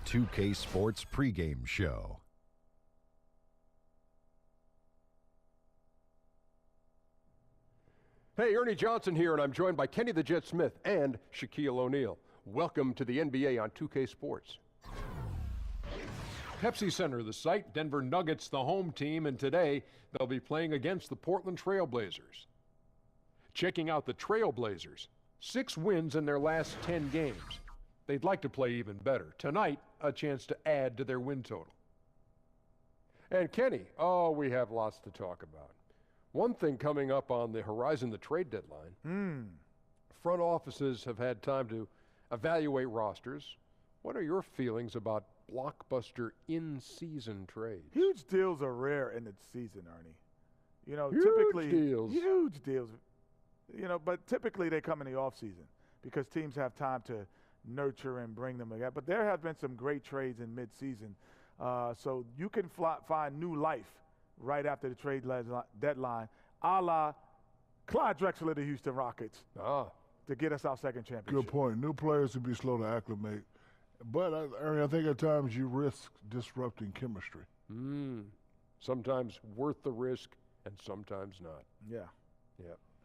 The 2K Sports pregame show. Hey, Ernie Johnson here, and I'm joined by Kenny the Jet Smith and Shaquille O'Neal. Welcome to the NBA on 2K Sports. Pepsi Center, the site, Denver Nuggets, the home team, and today they'll be playing against the Portland Trailblazers. Checking out the Trailblazers, 6 wins in their last 10 games. They'd like to play even better. Tonight, a chance to add to their win total. And Kenny, we have lots to talk about. One thing coming up on the horizon, the trade deadline. Front offices have had time to evaluate rosters. What are your feelings about blockbuster in-season trades? Huge deals are rare in the season, Ernie. You know, huge deals. You know, but typically they come in the offseason because teams have time to nurture and bring them together. But there have been some great trades in mid-season. So you can find new life right after the trade deadline, a la Clyde Drexler, the Houston Rockets, to get us our second championship. Good point. New players would be slow to acclimate. But, Ernie, I think at times you risk disrupting chemistry. Sometimes worth the risk and sometimes not. Yeah.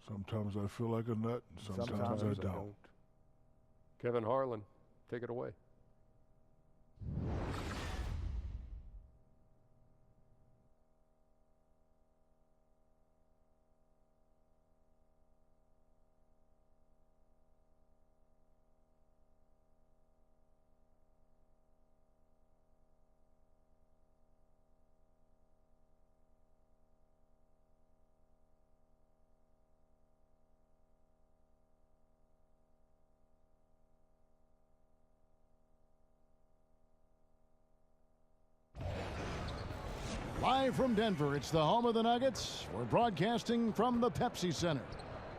Sometimes I feel like a nut and sometimes I don't. Kevin Harlan, take it away. Live from Denver, it's the home of the Nuggets. We're broadcasting from the Pepsi Center.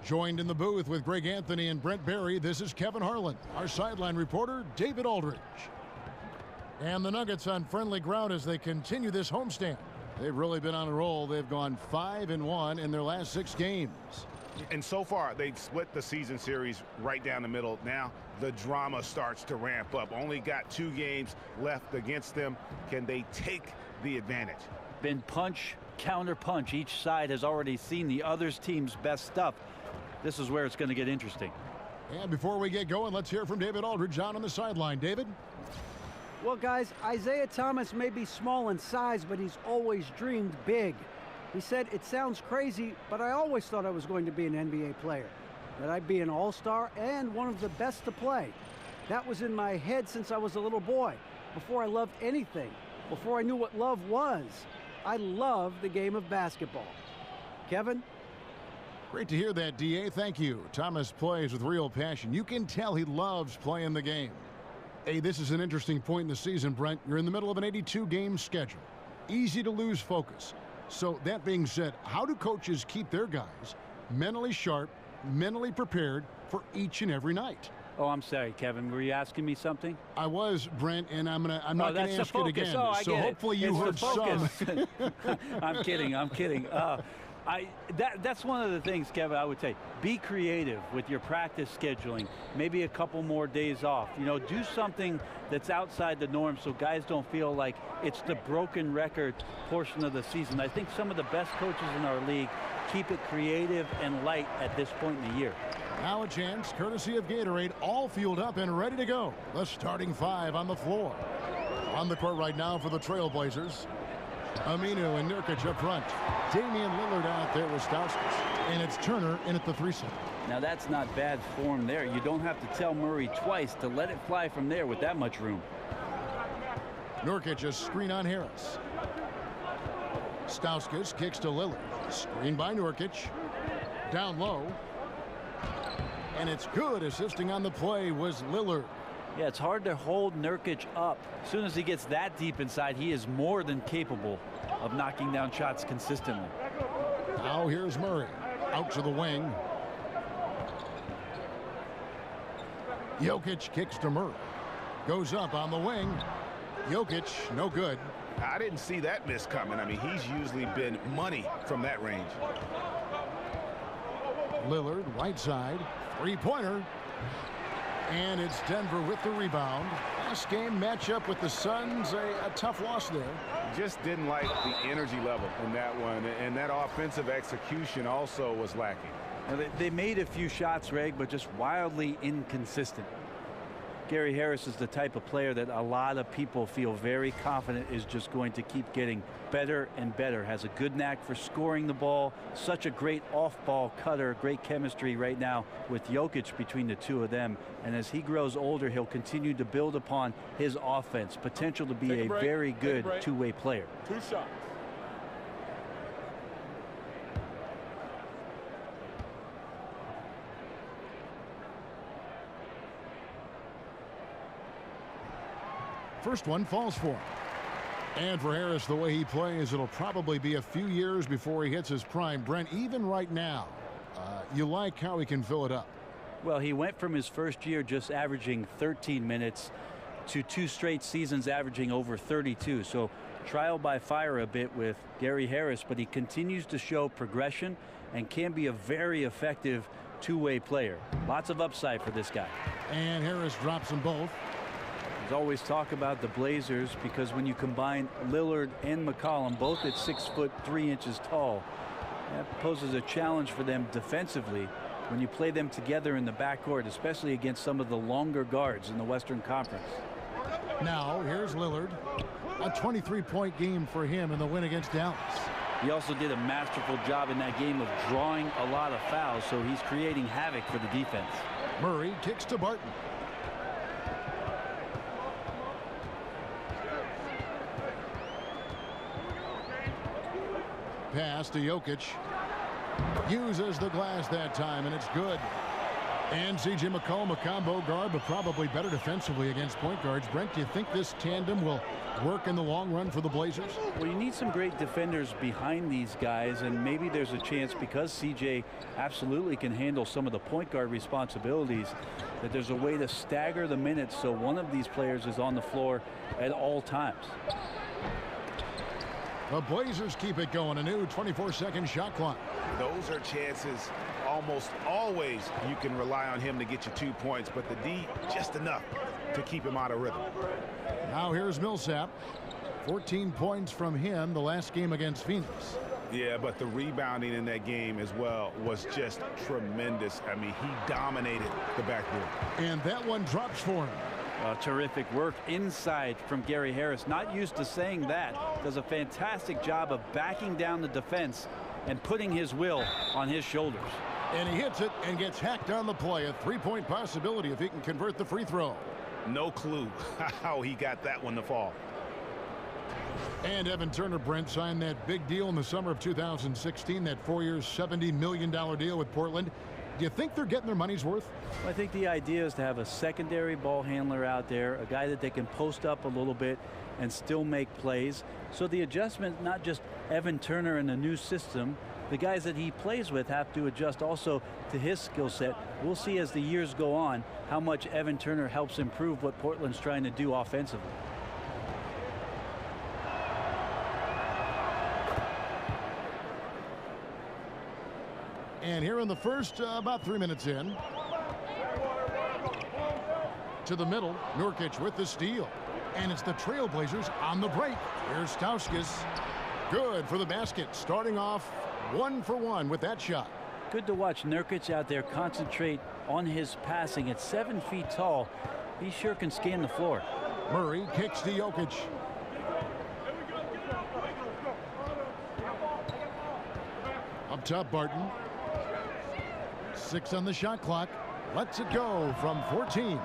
Joined in the booth with Greg Anthony and Brent Barry, this is Kevin Harlan. Our sideline reporter, David Aldridge. And the Nuggets on friendly ground as they continue this homestand. They've really been on a roll. They've gone 5-1 in their last 6 games. And so far, they've split the season series right down the middle. Now the drama starts to ramp up. Only got 2 games left against them. Can they take the advantage? Been punch, counter punch. Each side has already seen the other team's best stuff. This is where it's going to get interesting. And before we get going, let's hear from David Aldridge on the sideline. David? Well, guys, Isaiah Thomas may be small in size, but he's always dreamed big. He said, "It sounds crazy, but I always thought I was going to be an NBA player, that I'd be an all-star and one of the best to play. That was in my head since I was a little boy, before I loved anything, before I knew what love was. I love the game of basketball." Kevin? Great to hear that, D.A. Thank you. Thomas plays with real passion. You can tell he loves playing the game. Hey, this is an interesting point in the season, Brent. You're in the middle of an 82-game schedule. Easy to lose focus. So that being said, how do coaches keep their guys mentally sharp, mentally prepared for each and every night? Oh, I'm sorry, Kevin. Were you asking me something? I was, Brent, and I'm not going to ask it again. So hopefully you heard some. I'm kidding. That's one of the things, Kevin, I would say. Be creative with your practice scheduling. Maybe a couple more days off. You know, do something that's outside the norm so guys don't feel like it's the broken record portion of the season. I think some of the best coaches in our league keep it creative and light at this point in the year. Now a chance, courtesy of Gatorade, all fueled up and ready to go. The starting 5 on the floor. On the court right now for the Trailblazers. Aminu and Nurkic up front. Damian Lillard out there with Stauskas. And it's Turner in at the 3 slot. Now that's not bad form there. You don't have to tell Murray twice to let it fly from there with that much room. Nurkic a screen on Harris. Stauskas kicks to Lillard. Screen by Nurkic. Down low. And it's good. Assisting on the play was Lillard. Yeah, it's hard to hold Nurkic up. As soon as he gets that deep inside, he is more than capable of knocking down shots consistently. Now here's Murray. Out to the wing. Jokic kicks to Murray. Goes up on the wing. Jokic, no good. I didn't see that miss coming. I mean, he's usually been money from that range. Lillard, right side, three-pointer. And it's Denver with the rebound. last game matchup with the Suns, a tough loss there. Just didn't like the energy level in that one, and that offensive execution also was lacking. Now, they made a few shots, Reg, but just wildly inconsistent. Gary Harris is the type of player that a lot of people feel very confident is just going to keep getting better and better. Has a good knack for scoring the ball. Such a great off-ball cutter. Great chemistry right now with Jokic between the two of them. And as he grows older, he'll continue to build upon his offense. Potential to be a very good two-way player. 2 shots. First one falls for him. And for Harris, the way he plays, it'll probably be a few years before he hits his prime. Brent, even right now, you like how he can fill it up. Well, he went from his first year just averaging 13 minutes to 2 straight seasons averaging over 32. So trial by fire a bit with Gary Harris, but he continues to show progression and can be a very effective two-way player. Lots of upside for this guy. And Harris drops them both. There's always talk about the Blazers because when you combine Lillard and McCollum, both at 6'3" tall, that poses a challenge for them defensively when you play them together in the backcourt, especially against some of the longer guards in the Western Conference. Now here's Lillard. A 23-point game for him in the win against Dallas. He also did a masterful job in that game of drawing a lot of fouls, so he's creating havoc for the defense. Murray kicks to Barton. Pass to Jokic. Uses the glass that time, and it's good. And C.J. McCollum, a combo guard, but probably better defensively against point guards. Brent, do you think this tandem will work in the long run for the Blazers? Well, you need some great defenders behind these guys, and maybe there's a chance because C.J. absolutely can handle some of the point guard responsibilities that there's a way to stagger the minutes so one of these players is on the floor at all times. The Blazers keep it going. A new 24-second shot clock. Those are chances almost always you can rely on him to get you 2 points, but the D just enough to keep him out of rhythm. Now here's Millsap. 14 points from him the last game against Phoenix. Yeah, but the rebounding in that game as well was just tremendous. I mean, he dominated the backboard. And that one drops for him. Terrific work inside from Gary Harris. Not used to saying that. Does a fantastic job of backing down the defense and putting his will on his shoulders. And he hits it and gets hacked on the play. A 3-point possibility if he can convert the free throw. No clue how he got that one to fall. And Evan Turner, Brent, signed that big deal in the summer of 2016, that 4-year, $70 million deal with Portland. Do you think they're getting their money's worth? Well, I think the idea is to have a secondary ball handler out there, a guy that they can post up a little bit and still make plays. So the adjustment, not just Evan Turner in a new system, the guys that he plays with have to adjust also to his skill set. We'll see as the years go on how much Evan Turner helps improve what Portland's trying to do offensively. And here in the first, about 3 minutes in. To the middle, Nurkic with the steal. And it's the Trailblazers on the break. Here's Stauskas. Good for the basket. Starting off 1 for 1 with that shot. Good to watch Nurkic out there concentrate on his passing. At 7 feet tall, he sure can scan the floor. Murray kicks to Jokic. Up top, Barton. 6 on the shot clock. Lets it go from 14.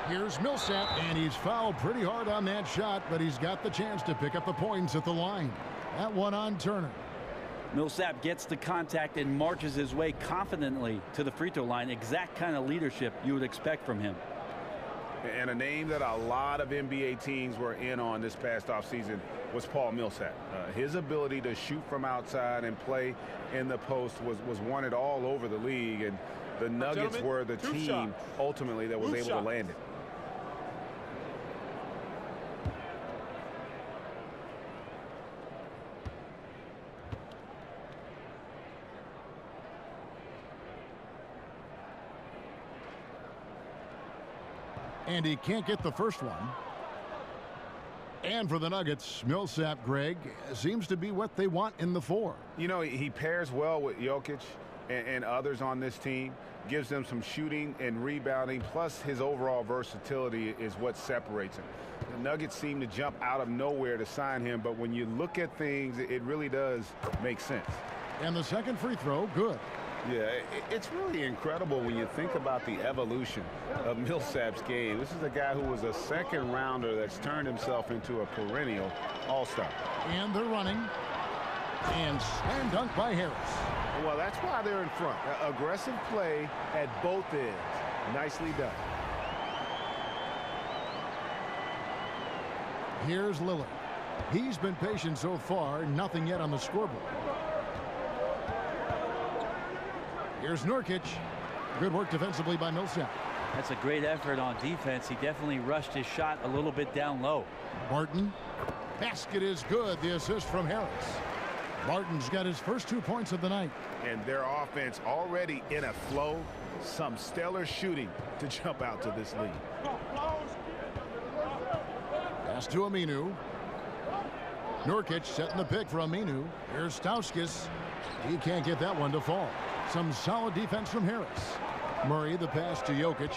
Here's Millsap, and he's fouled pretty hard on that shot, but he's got the chance to pick up the points at the line. That one on Turner. Millsap gets the contact and marches his way confidently to the free throw line. Exact kind of leadership you would expect from him. And a name that a lot of NBA teams were in on this past offseason was Paul Millsap. His ability to shoot from outside and play in the post was wanted all over the league, and the Nuggets were the team ultimately that was able to land it. And he can't get the first one. And for the Nuggets, Millsap, Greg, seems to be what they want in the 4. You know, he pairs well with Jokic and others on this team, gives them some shooting and rebounding, plus his overall versatility is what separates him. The Nuggets seem to jump out of nowhere to sign him, but when you look at things, it really does make sense. And the second free throw, good. Yeah, it's really incredible when you think about the evolution of Millsap's game. This is a guy who was a second rounder that's turned himself into a perennial all-star. And they're running. And slam dunk by Harris. Well, that's why they're in front. Aggressive play at both ends. Nicely done. Here's Lillard. He's been patient so far, nothing yet on the scoreboard. Here's Nurkic. Good work defensively by Millsap. That's a great effort on defense. He definitely rushed his shot a little bit down low. Barton. Basket is good. The assist from Harris. Barton's got his first 2 points of the night. And their offense already in a flow. Some stellar shooting to jump out to this lead. Pass to Aminu. Nurkic setting the pick for Aminu. Here's Stauskas. He can't get that one to fall. Some solid defense from Harris. Murray the pass to Jokic.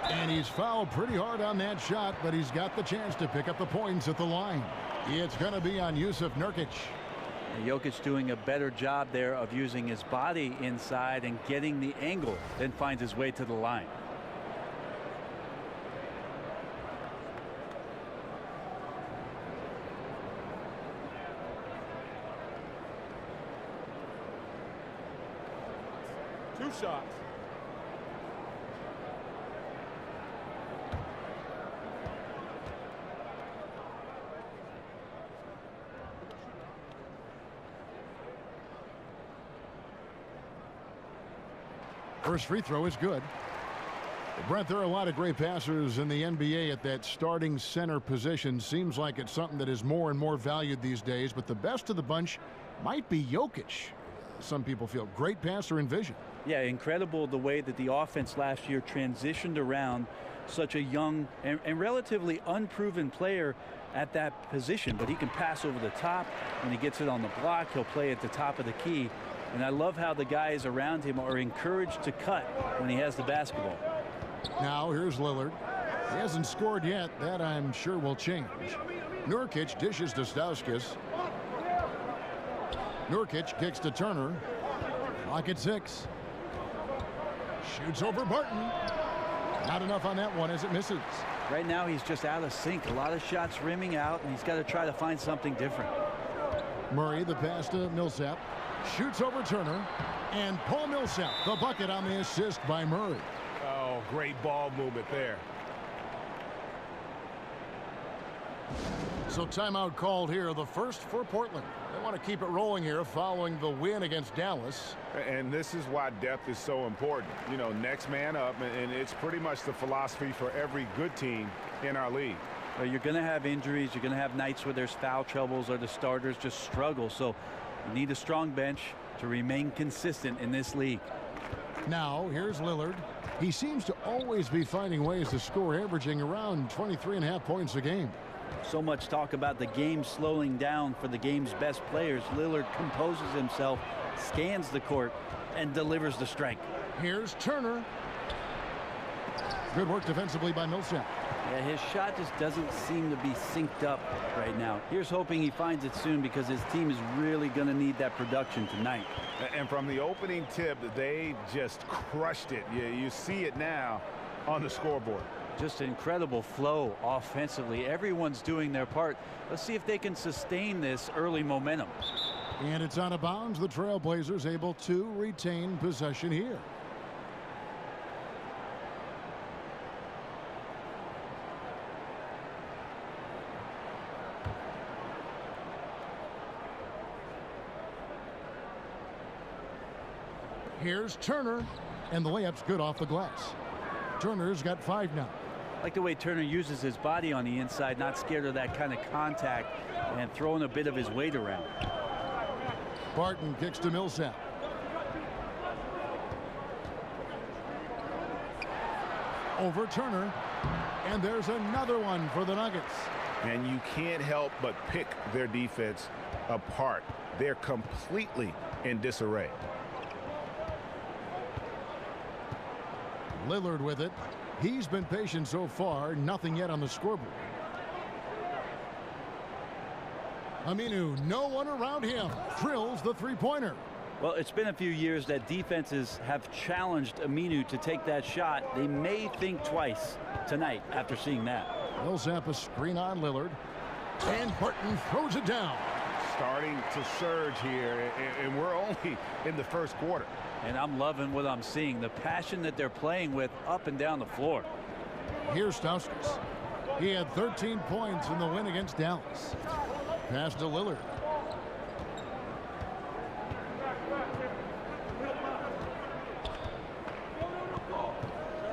And he's fouled pretty hard on that shot, but he's got the chance to pick up the points at the line. It's going to be on Yusuf Nurkic. And Jokic doing a better job there of using his body inside and getting the angle, then finds his way to the line. Two shots. First free throw is good. Brent, there are a lot of great passers in the NBA at that starting center position. Seems like it's something that is more and more valued these days, but the best of the bunch might be Jokic. Some people feel great passer in vision. Yeah, incredible the way that the offense last year transitioned around such a young and relatively unproven player at that position, but he can pass over the top. When he gets it on the block, he'll play at the top of the key. And I love how the guys around him are encouraged to cut when he has the basketball. Now here's Lillard. He hasn't scored yet. That I'm sure will change. Nurkic dishes to Stauskas. Nurkic kicks to Turner. Clock at 6. Shoots over Barton. Not enough on that one as it misses. Right now he's just out of sync. A lot of shots rimming out, and he's got to try to find something different. Murray the pass to Millsap. Shoots over Turner. And Paul Millsap, the bucket on the assist by Murray. Oh, great ball movement there. So timeout called here, the first for Portland. They want to keep it rolling here following the win against Dallas. And this is why depth is so important. You know, next man up, and it's pretty much the philosophy for every good team in our league. Well, you're going to have injuries. You're going to have nights where there's foul troubles or the starters just struggle. So you need a strong bench to remain consistent in this league. Now, here's Lillard. He seems to always be finding ways to score, averaging around 23.5 points a game. So much talk about the game slowing down for the game's best players. Lillard composes himself, scans the court, and delivers the strength. Here's Turner. Good work defensively by Millsap. Yeah, his shot just doesn't seem to be synced up right now. Here's hoping he finds it soon, because his team is really going to need that production tonight. And from the opening tip, they just crushed it. You see it now on the scoreboard. Just incredible flow offensively. Everyone's doing their part. Let's see if they can sustain this early momentum. And it's out of bounds. The Trailblazers able to retain possession here. Here's Turner, and the layup's good off the glass. Turner's got 5 now. I like the way Turner uses his body on the inside, not scared of that kind of contact, and throwing a bit of his weight around. Barton kicks to Millsap. Over Turner. And there's another one for the Nuggets. And you can't help but pick their defense apart. They're completely in disarray. Lillard with it. He's been patient so far. Nothing yet on the scoreboard. Aminu, no one around him. Drills the three-pointer. Well, it's been a few years that defenses have challenged Aminu to take that shot. They may think twice tonight after seeing that. Millsap a screen on Lillard. And Burton throws it down. Starting to surge here, and we're only in the first quarter. And I'm loving what I'm seeing. The passion that they're playing with up and down the floor. Here's Stauskas. He had 13 points in the win against Dallas. Pass to Lillard.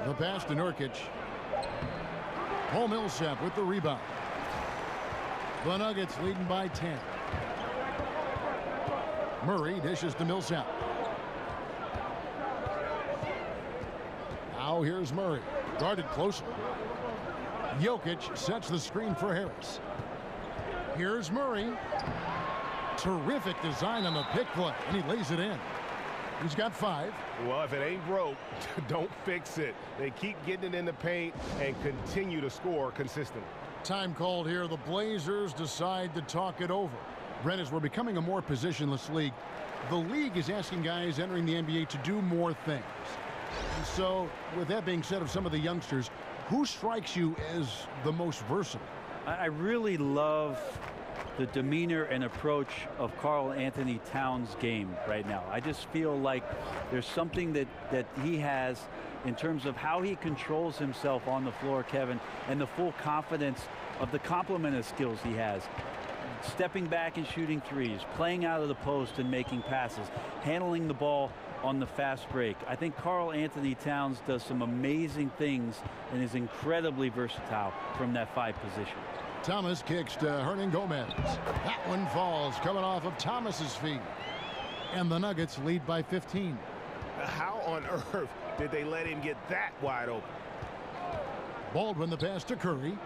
The pass to Nurkic. Paul Millsap with the rebound. The Nuggets leading by 10. Murray dishes to Millsap. Now here's Murray. Guarded closely. Jokic sets the screen for Harris. Here's Murray. Terrific design on the pick play, and he lays it in. He's got 5. Well, if it ain't broke, don't fix it. They keep getting it in the paint and continue to score consistently. Time called here. The Blazers decide to talk it over. Brent, as we're becoming a more positionless league, the league is asking guys entering the NBA to do more things. And so, with that being said of some of the youngsters, who strikes you as the most versatile? I really love the demeanor and approach of Karl Anthony Towns' game right now. I just feel like there's something that he has in terms of how he controls himself on the floor, Kevin, and the full confidence of the complement of skills he has. Stepping back and shooting threes, playing out of the post and making passes, handling the ball on the fast break. I think Karl Anthony Towns does some amazing things and is incredibly versatile from that 5 position. Thomas kicks to Hernan Gomez. That one falls, coming off of Thomas's feet. And the Nuggets lead by 15. How on earth did they let him get that wide open? Baldwin the pass to Curry.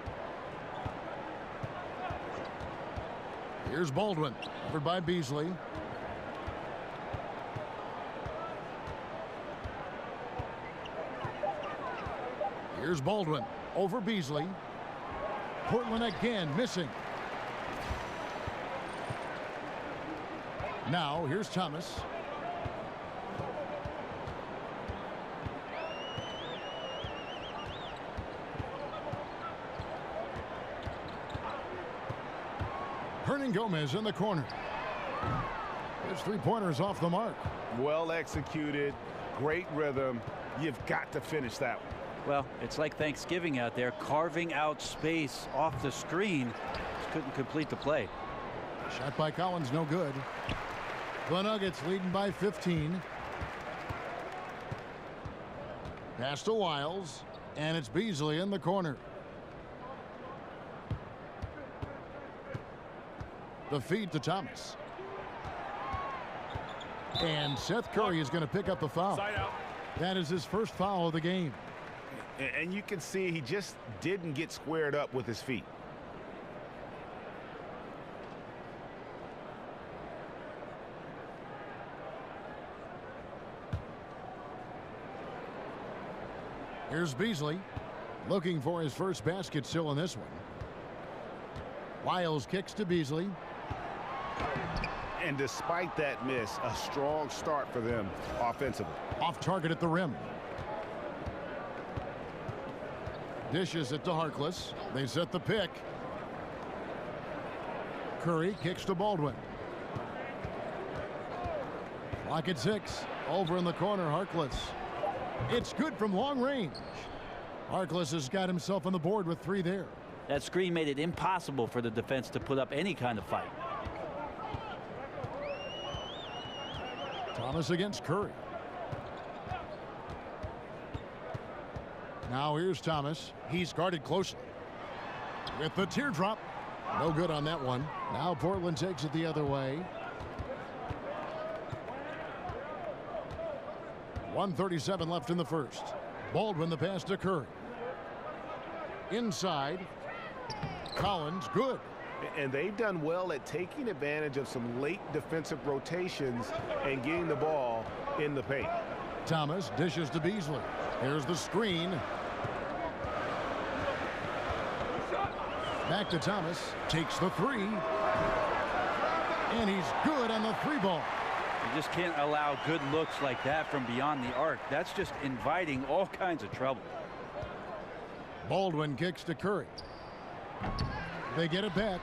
Here's Baldwin, covered by Beasley. Here's Baldwin over Beasley. Portland again missing. Now here's Thomas. Hernan Gomez in the corner. His three-pointers off the mark. Well executed, great rhythm. You've got to finish that one. Well, it's like Thanksgiving out there, carving out space off the screen. Just couldn't complete the play. Shot by Collins, no good. The Nuggets leading by 15. Pass to Wiles, and it's Beasley in the corner. The feed to Thomas. And Seth Curry is going to pick up the foul. Side out. That is his first foul of the game. And you can see he just didn't get squared up with his feet. Here's Beasley looking for his first basket still in this one. Wiles kicks to Beasley. And despite that miss, a strong start for them offensively. Off target at the rim. Dishes it to Harkless. They set the pick. Curry kicks to Baldwin. Clock at 6. Over in the corner, Harkless. It's good from long range. Harkless has got himself on the board with 3 there. That screen made it impossible for the defense to put up any kind of fight. Thomas against Curry. Now here's Thomas. He's guarded closely. With the teardrop. No good on that one. Now Portland takes it the other way. 1:37 left in the first. Baldwin the pass to Curry. Inside. Collins, good. And they've done well at taking advantage of some late defensive rotations and getting the ball in the paint. Thomas dishes to Beasley. Here's the screen. Back to Thomas. Takes the three. And he's good on the three ball. You just can't allow good looks like that from beyond the arc. That's just inviting all kinds of trouble. Baldwin kicks to Curry. They get it back.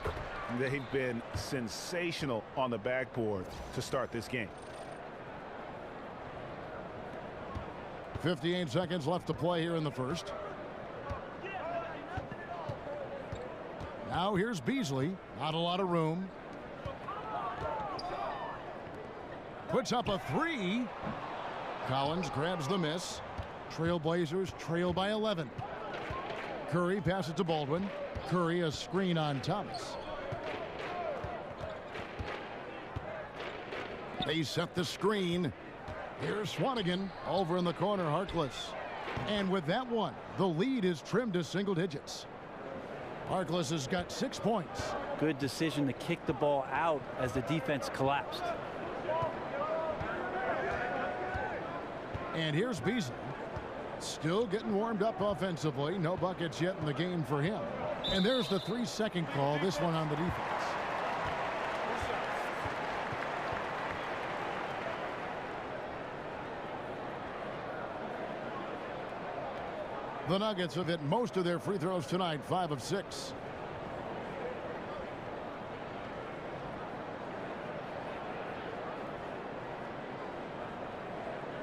They've been sensational on the backboard to start this game. 58 seconds left to play here in the first. Now here's Beasley. Not a lot of room. Puts up a three. Collins grabs the miss. Trailblazers trail by 11. Curry passes to Baldwin. Curry a screen on Thomas. They set the screen. Here's Swanigan over in the corner. Harkless. And with that one, the lead is trimmed to single digits. Harkless has got 6 points. Good decision to kick the ball out as the defense collapsed. And here's Beasley. Still getting warmed up offensively. No buckets yet in the game for him. And there's the 3-second call. This one on the defense. The Nuggets have hit most of their free throws tonight, 5 of 6.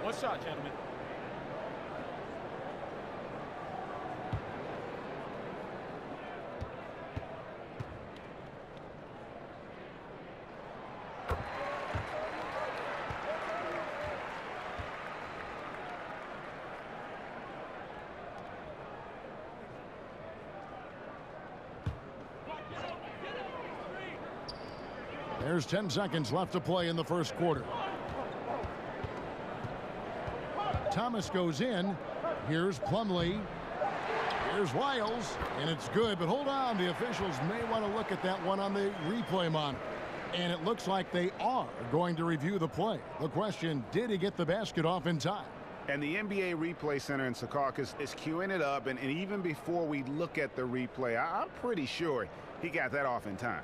One shot, gentlemen. There's 10 seconds left to play in the first quarter. Thomas goes in. Here's Plumlee. Here's Wiles. And it's good, but hold on. The officials may want to look at that one on the replay monitor. And it looks like they are going to review the play. The question, did he get the basket off in time? And the NBA Replay Center in Secaucus is queuing it up. And even before we look at the replay, I'm pretty sure he got that off in time.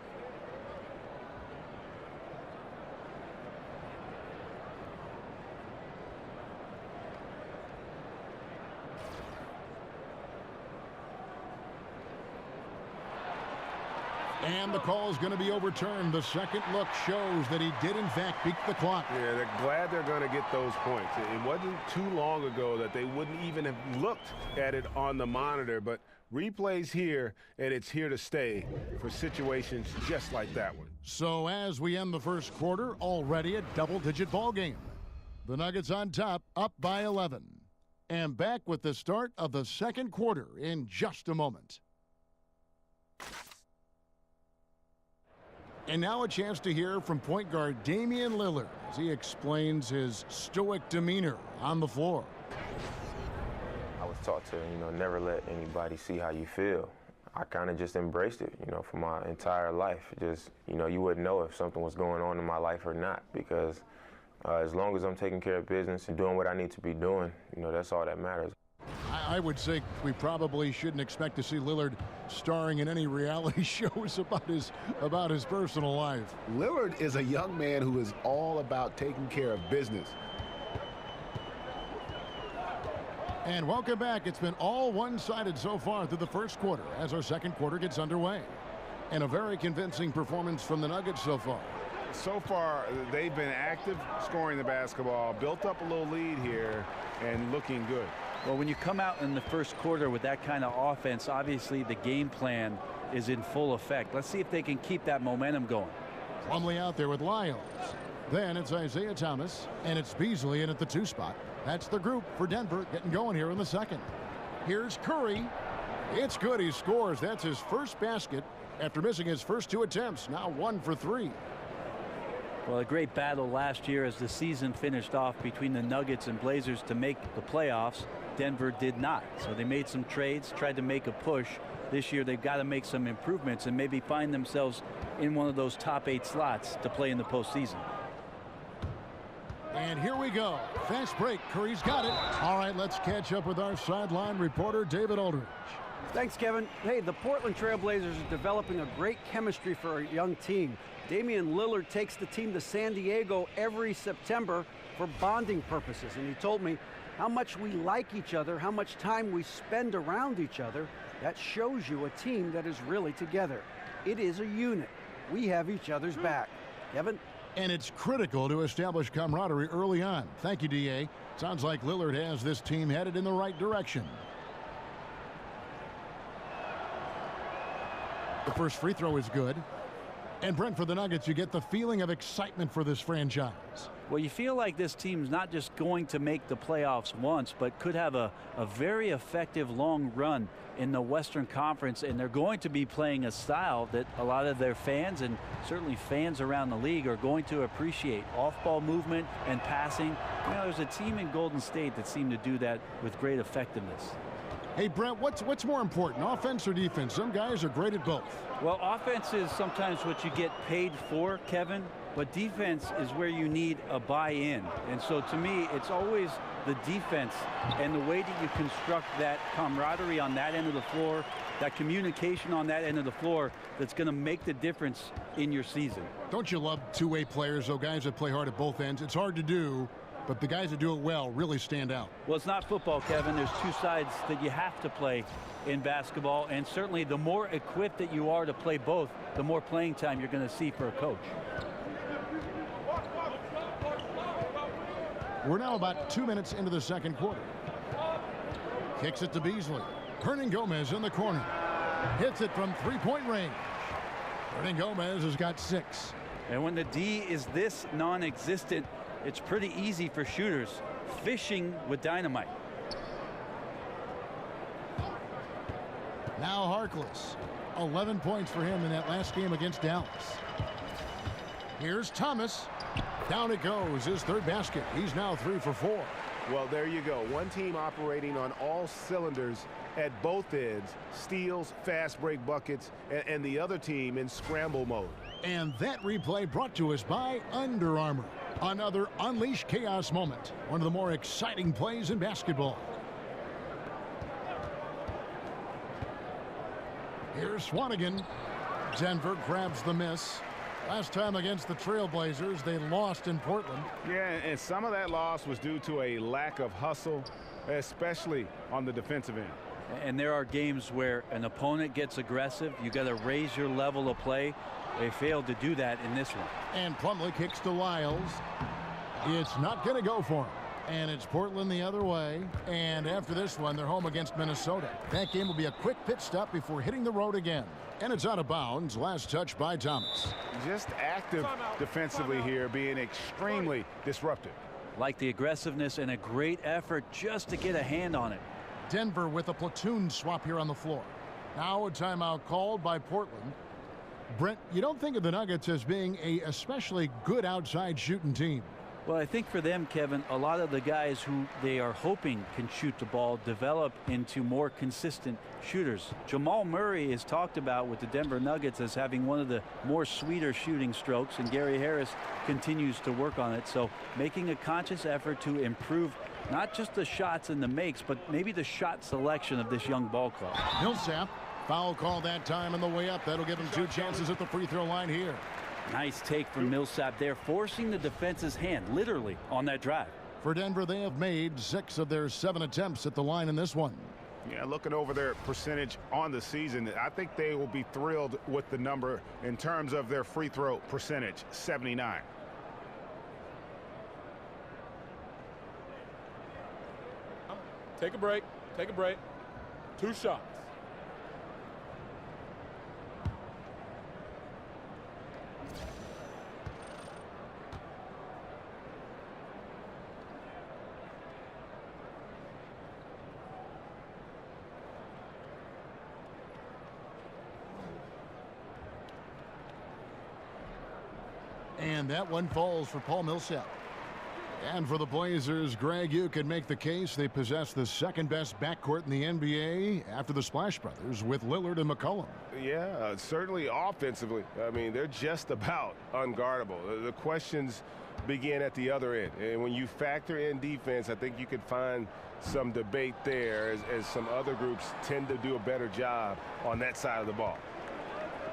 And the call is going to be overturned. The second look shows that he did, in fact, beat the clock. Yeah, they're glad they're going to get those points. It wasn't too long ago that they wouldn't even have looked at it on the monitor, but replay's here, and it's here to stay for situations just like that one. So as we end the first quarter, already a double-digit ball game. The Nuggets on top, up by 11. And back with the start of the second quarter in just a moment. And now a chance to hear from point guard Damian Lillard as he explains his stoic demeanor on the floor. I was taught to, never let anybody see how you feel. I kind of just embraced it, for my entire life. Just, you wouldn't know if something was going on in my life or not, because as long as I'm taking care of business and doing what I need to be doing, that's all that matters. I would say we probably shouldn't expect to see Lillard starring in any reality shows about his personal life. Lillard is a young man who is all about taking care of business. And welcome back. It's been all one-sided so far through the first quarter as our second quarter gets underway. And a very convincing performance from the Nuggets so far. So far, they've been active, scoring the basketball, built up a little lead here, and looking good. Well, when you come out in the first quarter with that kind of offense, obviously the game plan is in full effect. Let's see if they can keep that momentum going. Plumlee out there with Lyles. Then it's Isaiah Thomas, and it's Beasley in at the 2 spot. That's the group for Denver getting going here in the second. Here's Curry. It's good. He scores. That's his first basket after missing his first 2 attempts. Now 1 for 3. Well, a great battle last year as the season finished off between the Nuggets and Blazers to make the playoffs. Denver did not. So they made some trades, tried to make a push. This year they've got to make some improvements and maybe find themselves in one of those top 8 slots to play in the postseason. And here we go. Fast break. Curry's got it. All right, let's catch up with our sideline reporter, David Aldridge. Thanks, Kevin. Hey, the Portland Trailblazers are developing a great chemistry for a young team. Damian Lillard takes the team to San Diego every September for bonding purposes, and he told me how much we like each other, how much time we spend around each other. That shows you a team that is really together. It is a unit. We have each other's back. Kevin? And it's critical to establish camaraderie early on. Thank you, D.A. Sounds like Lillard has this team headed in the right direction. The first free throw is good. And Brent, for the Nuggets, you get the feeling of excitement for this franchise. Well, you feel like this team's not just going to make the playoffs once, but could have a very effective long run in the Western Conference, and they're going to be playing a style that a lot of their fans and certainly fans around the league are going to appreciate. Off-ball movement and passing. You know, there's a team in Golden State that seemed to do that with great effectiveness. Hey, Brent, what's more important, offense or defense? Some guys are great at both. Well, offense is sometimes what you get paid for, Kevin, but defense is where you need a buy-in. And so to me, it's always the defense and the way that you construct that camaraderie on that end of the floor, that communication on that end of the floor, that's going to make the difference in your season. Don't you love two-way players, though, guys that play hard at both ends? It's hard to do, but the guys that do it well really stand out. Well, it's not football, Kevin. There's two sides that you have to play in basketball, and certainly the more equipped that you are to play both, the more playing time you're going to see for a coach. We're now about 2 minutes into the second quarter. Kicks it to Beasley. Hernangomez in the corner. Hits it from three-point range. Hernangomez has got 6. And when the D is this non-existent, it's pretty easy for shooters fishing with dynamite. Now Harkless. 11 points for him in that last game against Dallas. Here's Thomas. Down it goes, his third basket. He's now 3 for 4. Well, there you go. One team operating on all cylinders at both ends. Steals, fast break buckets, and the other team in scramble mode. And that replay brought to us by Under Armour. Another Unleash Chaos moment. One of the more exciting plays in basketball. Here's Swanigan. Denver grabs the miss. Last time against the Trailblazers, they lost in Portland. Yeah, and some of that loss was due to a lack of hustle, especially on the defensive end. And there are games where an opponent gets aggressive. You got to raise your level of play. They failed to do that in this one. And Plumlee kicks to Lyles. It's not going to go for him. And it's Portland the other way. And after this one, they're home against Minnesota. That game will be a quick pit stop before hitting the road again. And it's out of bounds. Last touch by Thomas. Just active defensively here, being extremely disruptive. Like the aggressiveness and a great effort just to get a hand on it. Denver with a platoon swap here on the floor. Now a timeout called by Portland. Brent, you don't think of the Nuggets as being a especially good outside shooting team. Well, I think for them, Kevin, a lot of the guys who they are hoping can shoot the ball develop into more consistent shooters. Jamal Murray is talked about with the Denver Nuggets as having one of the more sweeter shooting strokes, and Gary Harris continues to work on it. So making a conscious effort to improve not just the shots and the makes, but maybe the shot selection of this young ball club. Millsap, foul call that time on the way up. That'll give him 2 chances at the free throw line here. Nice take from Millsap there, forcing the defense's hand, literally, on that drive. For Denver, they have made 6 of their 7 attempts at the line in this one. Yeah, looking over their percentage on the season, I think they will be thrilled with the number in terms of their free throw percentage, 79. Take a break. Take a break. 2 shots. And that one falls for Paul Millsap. And for the Blazers, Greg, you could make the case they possess the second-best backcourt in the NBA after the Splash Brothers with Lillard and McCollum. Yeah, certainly offensively. I mean, they're just about unguardable. The questions begin at the other end. And when you factor in defense, I think you could find some debate there as some other groups tend to do a better job on that side of the ball.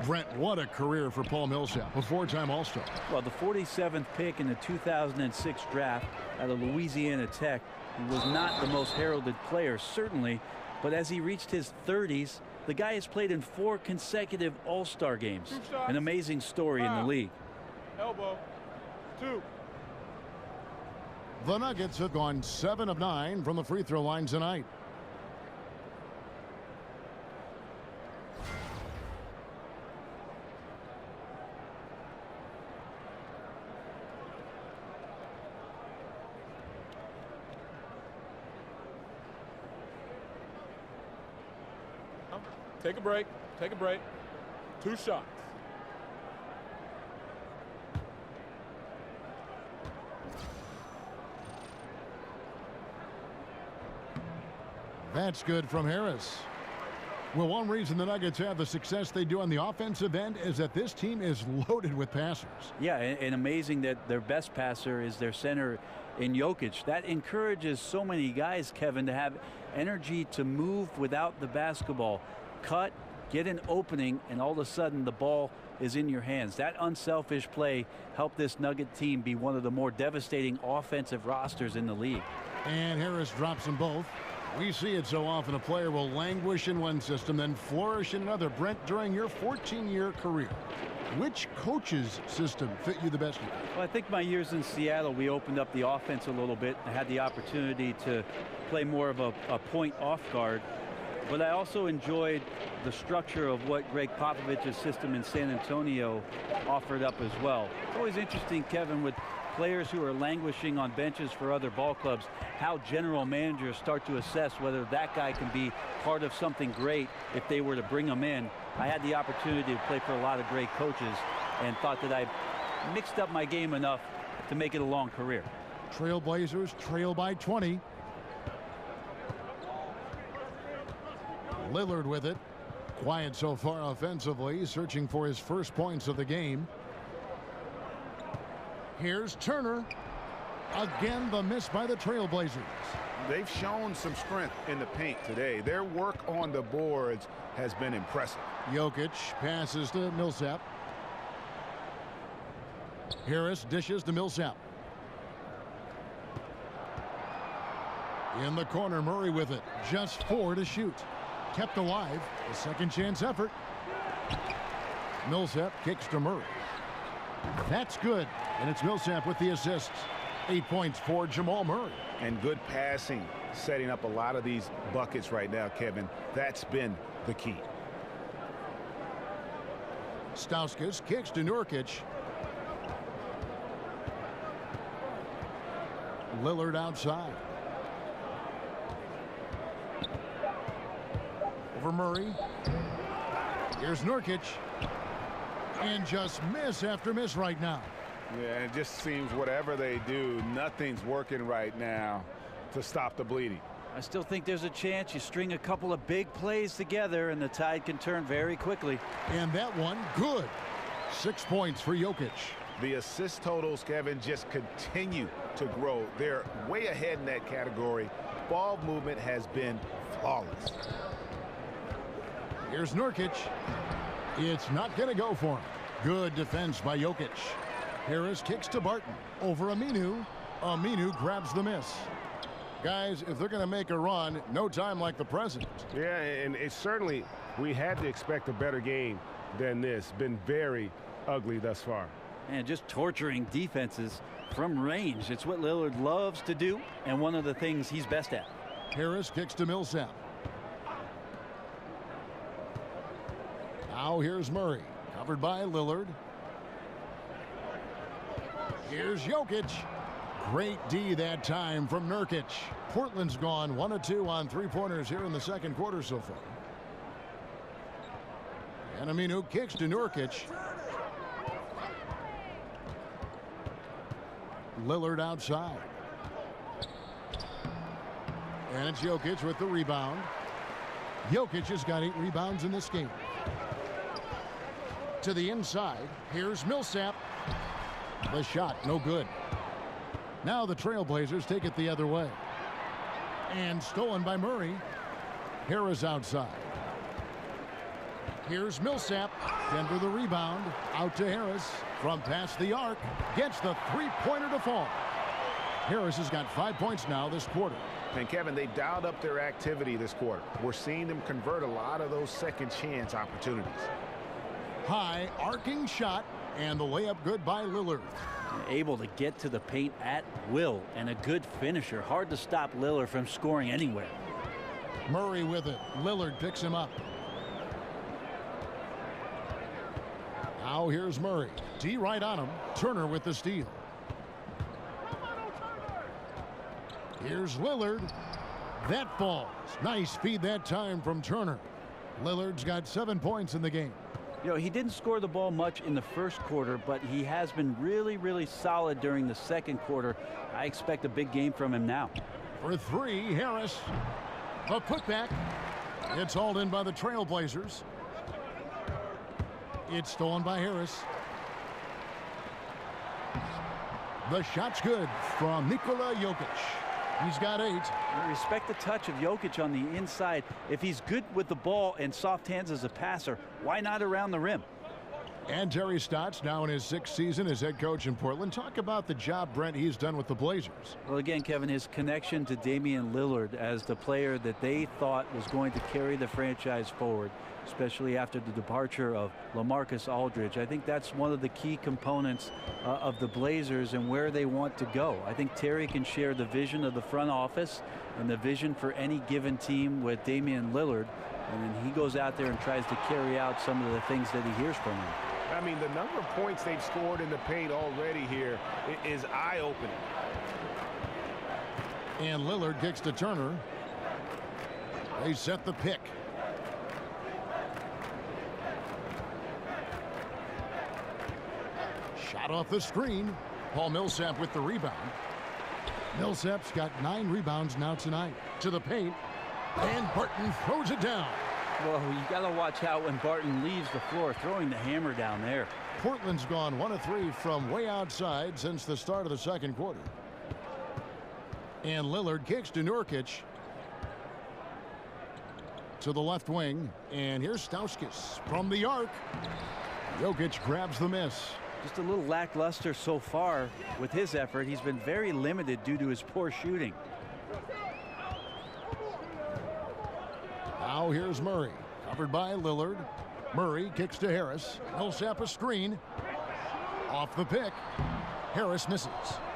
Brent, what a career for Paul Millsap, a four-time All-Star. Well, the 47th pick in the 2006 draft out of Louisiana Tech. He was not the most heralded player, certainly, but as he reached his 30s, the guy has played in 4 consecutive All-Star games. An amazing story in the league. Elbow. 2. The Nuggets have gone 7 of 9 from the free throw line tonight. Take a break. Take a break. 2 shots. That's good from Harris. Well, one reason the Nuggets have the success they do on the offensive end is that this team is loaded with passers. Yeah, and amazing that their best passer is their center in Jokic. That encourages so many guys, Kevin, to have energy to move without the basketball. Cut, get an opening, and all of a sudden the ball is in your hands. That unselfish play helped this Nugget team be one of the more devastating offensive rosters in the league. And Harris drops them both. We see it so often. A player will languish in one system, then flourish in another. Brent, during your 14-year career, which coach's system fit you the best? Well, I think my years in Seattle, we opened up the offense a little bit. I had the opportunity to play more of a point off guard. But I also enjoyed the structure of what Greg Popovich's system in San Antonio offered up as well. It's always interesting, Kevin, with players who are languishing on benches for other ball clubs, how general managers start to assess whether that guy can be part of something great if they were to bring him in. I had the opportunity to play for a lot of great coaches and thought that I mixed up my game enough to make it a long career. Trailblazers trail by 20. Lillard with it. Quiet so far offensively, searching for his first points of the game. Here's Turner. Again, the miss by the Trailblazers. They've shown some strength in the paint today. Their work on the boards has been impressive. Jokic passes to Millsap. Harris dishes to Millsap. In the corner, Murray with it. Just 4 to shoot. Kept alive. A second chance effort. Millsap kicks to Murray. That's good. And it's Millsap with the assists. 8 points for Jamal Murray. And good passing, setting up a lot of these buckets right now, Kevin. That's been the key. Stauskas kicks to Nurkic. Lillard outside. Over Murray. Here's Nurkic. And just miss after miss right now. Yeah, it just seems whatever they do, nothing's working right now to stop the bleeding. I still think there's a chance you string a couple of big plays together and the tide can turn very quickly. And that one, good. 6 points for Jokic. The assist totals, Kevin, just continue to grow. They're way ahead in that category. Ball movement has been flawless. Here's Nurkic. It's not going to go for him. Good defense by Jokic. Harris kicks to Barton. Over Aminu. Aminu grabs the miss. Guys, if they're going to make a run, no time like the present. Yeah, and it's certainly, we had to expect a better game than this. Been very ugly thus far. And just torturing defenses from range. It's what Lillard loves to do, and one of the things he's best at. Harris kicks to Millsap. Now here's Murray, covered by Lillard. Here's Jokic. Great D that time from Nurkic. Portland's gone 1 of 2 on three-pointers here in the second quarter so far. And Aminu kicks to Nurkic. Lillard outside. And it's Jokic with the rebound. Jokic has got 8 rebounds in this game. To the inside. Here's Millsap. The shot, no good. Now the Trailblazers take it the other way. And stolen by Murray. Harris outside. Here's Millsap. Denver the rebound. Out to Harris. From past the arc. Gets the three-pointer to fall. Harris has got 5 points now this quarter. And Kevin, they dialed up their activity this quarter. We're seeing them convert a lot of those second chance opportunities. High arcing shot. And the layup good by Lillard. Able to get to the paint at will, and a good finisher. Hard to stop Lillard from scoring anywhere. Murray with it. Lillard picks him up. Now here's Murray. D right on him. Turner with the steal. Here's Lillard. That falls. Nice feed that time from Turner. Lillard's got 7 points in the game. You know, he didn't score the ball much in the first quarter, but he has been really, really solid during the second quarter. I expect a big game from him now. For 3, Harris. A putback. It's hauled in by the Trailblazers. It's stolen by Harris. The shot's good from Nikola Jokic. He's got 8. I respect the touch of Jokic on the inside. If he's good with the ball and soft hands as a passer, why not around the rim? And Terry Stotts now in his 6th season as head coach in Portland. Talk about the job, Brent, he's done with the Blazers. Well, again, Kevin, his connection to Damian Lillard as the player that they thought was going to carry the franchise forward, especially after the departure of LaMarcus Aldridge. I think that's one of the key components of the Blazers and where they want to go. I think Terry can share the vision of the front office and the vision for any given team with Damian Lillard, and then he goes out there and tries to carry out some of the things that he hears from him. I mean, the number of points they've scored in the paint already here is eye-opening. And Lillard kicks to Turner. They set the pick. Shot off the screen. Paul Millsap with the rebound. Millsap's got 9 rebounds now tonight. To the paint. And Barton throws it down. Well, you got to watch out when Barton leaves the floor, throwing the hammer down there. Portland's gone 1 of 3 from way outside since the start of the second quarter. And Lillard kicks to Nurkic. To the left wing. And here's Stauskas from the arc. Jokic grabs the miss. Just a little lackluster so far with his effort. He's been very limited due to his poor shooting. Now here's Murray. Covered by Lillard. Murray kicks to Harris. Millsap a screen. Off the pick. Harris misses.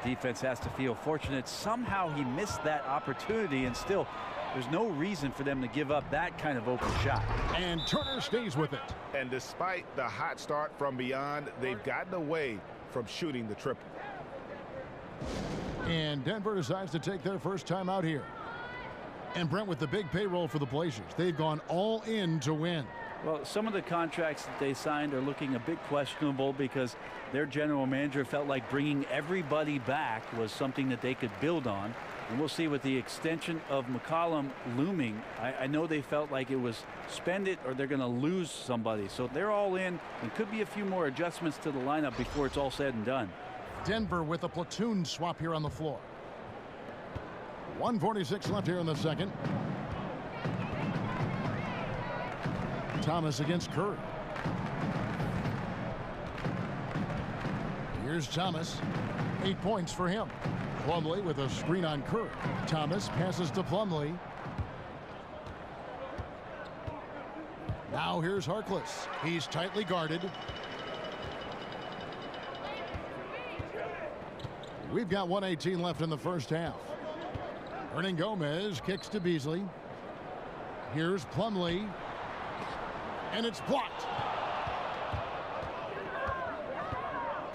Defense has to feel fortunate. Somehow he missed that opportunity, and still there's no reason for them to give up that kind of open shot. And Turner stays with it. And despite the hot start from beyond, they've gotten away from shooting the triple. And Denver decides to take their first time out here. And Brent, with the big payroll for the Blazers, they've gone all in to win. Well, some of the contracts that they signed are looking a bit questionable because their general manager felt like bringing everybody back was something that they could build on. And we'll see with the extension of McCollum looming. I know they felt like it was spend it or they're going to lose somebody. So they're all in, and could be a few more adjustments to the lineup before it's all said and done. Denver with a platoon swap here on the floor. 1:46 left here in the second. Thomas against Curry. Here's Thomas. 8 points for him. Plumlee with a screen on Curry. Thomas passes to Plumlee. Now here's Harkless. He's tightly guarded. We've got 1:18 left in the first half. Hernan Gomez kicks to Beasley. Here's Plumlee. And it's blocked.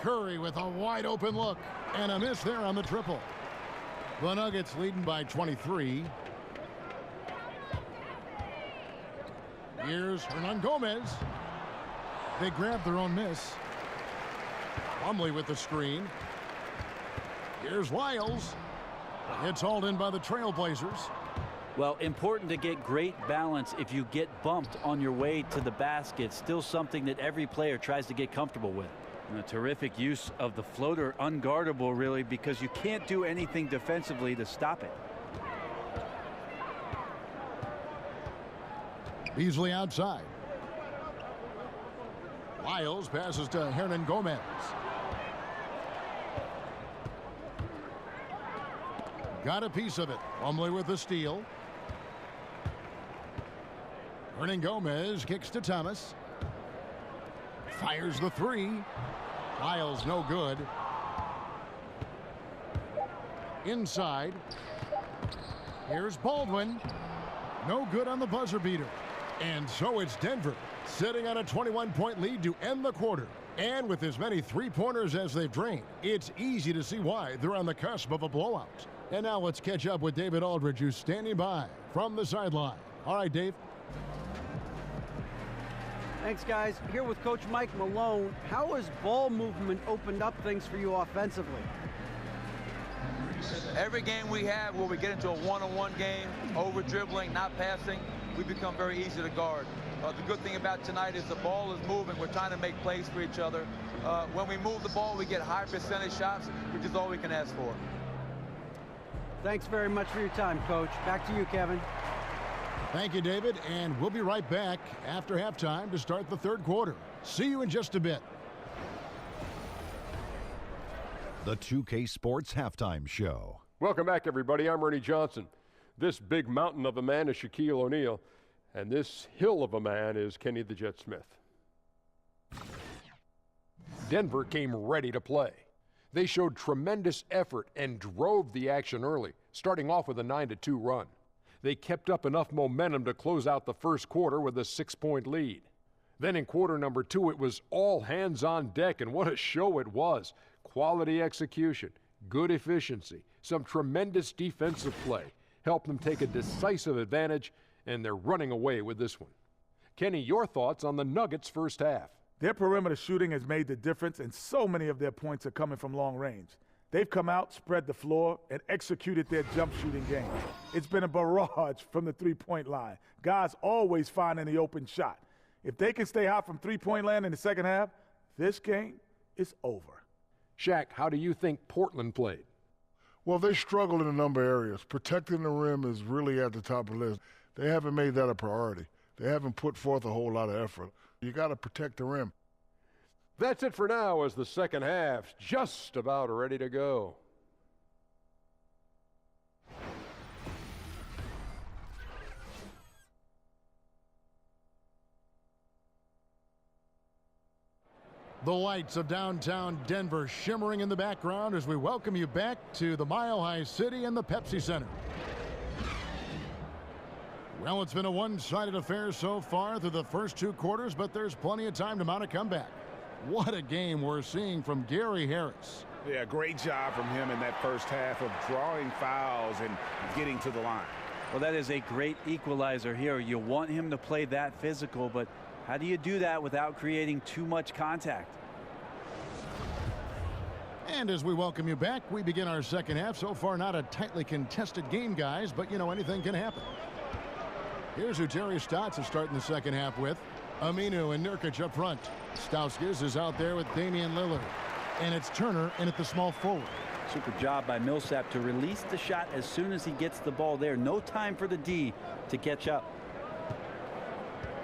Curry with a wide open look. And a miss there on the triple. The Nuggets leading by 23. Here's Hernan Gomez. They grab their own miss. Plumlee with the screen. Here's Lyles. It's hauled in by the Trailblazers. Well, important to get great balance if you get bumped on your way to the basket. Still something that every player tries to get comfortable with. And a terrific use of the floater, unguardable really, because you can't do anything defensively to stop it. Beasley outside. Lyles passes to Hernan Gomez. Got a piece of it. Plumlee with the steal. Hernan Gomez kicks to Thomas. Fires the three. Lyles no good. Inside. Here's Baldwin. No good on the buzzer beater. And so it's Denver sitting on a 21-point lead to end the quarter. And with as many three-pointers as they've drained, it's easy to see why they're on the cusp of a blowout. And now let's catch up with David Aldridge, who's standing by from the sideline. All right, Dave. Thanks, guys. Here with Coach Mike Malone. How has ball movement opened up things for you offensively? Every game we have where we get into a one-on-one game, over dribbling, not passing, we become very easy to guard. The good thing about tonight is the ball is moving. We're trying to make plays for each other. When we move the ball, we get high percentage shots, which is all we can ask for. Thanks very much for your time, Coach. Back to you, Kevin. Thank you, David, and we'll be right back after halftime to start the third quarter. See you in just a bit. The 2K Sports Halftime Show. Welcome back, everybody. I'm Ernie Johnson. This big mountain of a man is Shaquille O'Neal, and this hill of a man is Kenny the Jet Smith. Denver came ready to play. They showed tremendous effort and drove the action early, starting off with a 9-2 run. They kept up enough momentum to close out the first quarter with a 6-point lead. Then in quarter number 2, it was all hands on deck, and what a show it was. Quality execution, good efficiency, some tremendous defensive play helped them take a decisive advantage, and they're running away with this one. Kenny, your thoughts on the Nuggets' first half? Their perimeter shooting has made the difference, and so many of their points are coming from long range. They've come out, spread the floor, and executed their jump shooting game. It's been a barrage from the three-point line. Guys always finding the open shot. If they can stay hot from three-point land in the second half, this game is over. Shaq, how do you think Portland played? Well, they struggled in a number of areas. Protecting the rim is really at the top of the list. They haven't made that a priority. They haven't put forth a whole lot of effort. You got to protect the rim. That's it for now as the second half's just about ready to go. The lights of downtown Denver shimmering in the background as we welcome you back to the Mile High City and the Pepsi Center. Well, it's been a one-sided affair so far through the first 2 quarters, but there's plenty of time to mount a comeback. What a game we're seeing from Gary Harris. Yeah, great job from him in that first half of drawing fouls and getting to the line. Well, that is a great equalizer here. You want him to play that physical, but how do you do that without creating too much contact? And as we welcome you back, we begin our second half. So far, not a tightly contested game, guys, but, you know, anything can happen. Here's who Terry Stotts is starting the second half with. Aminu and Nurkic up front. Stauskas is out there with Damian Lillard. And it's Turner in at the small forward. Super job by Millsap to release the shot as soon as he gets the ball there. No time for the D to catch up.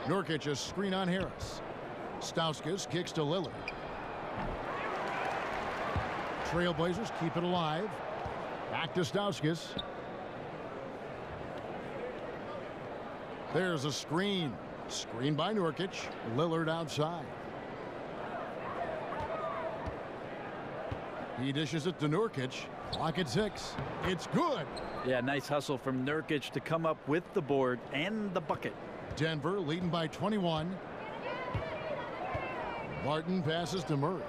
Nurkic a screen on Harris. Stauskas kicks to Lillard. Trailblazers keep it alive. Back to Stauskas. There's a screen. Screen by Nurkic. Lillard outside. He dishes it to Nurkic. Clock at 6. It's good. Yeah, nice hustle from Nurkic to come up with the board and the bucket. Denver leading by 21. Martin passes to Murray.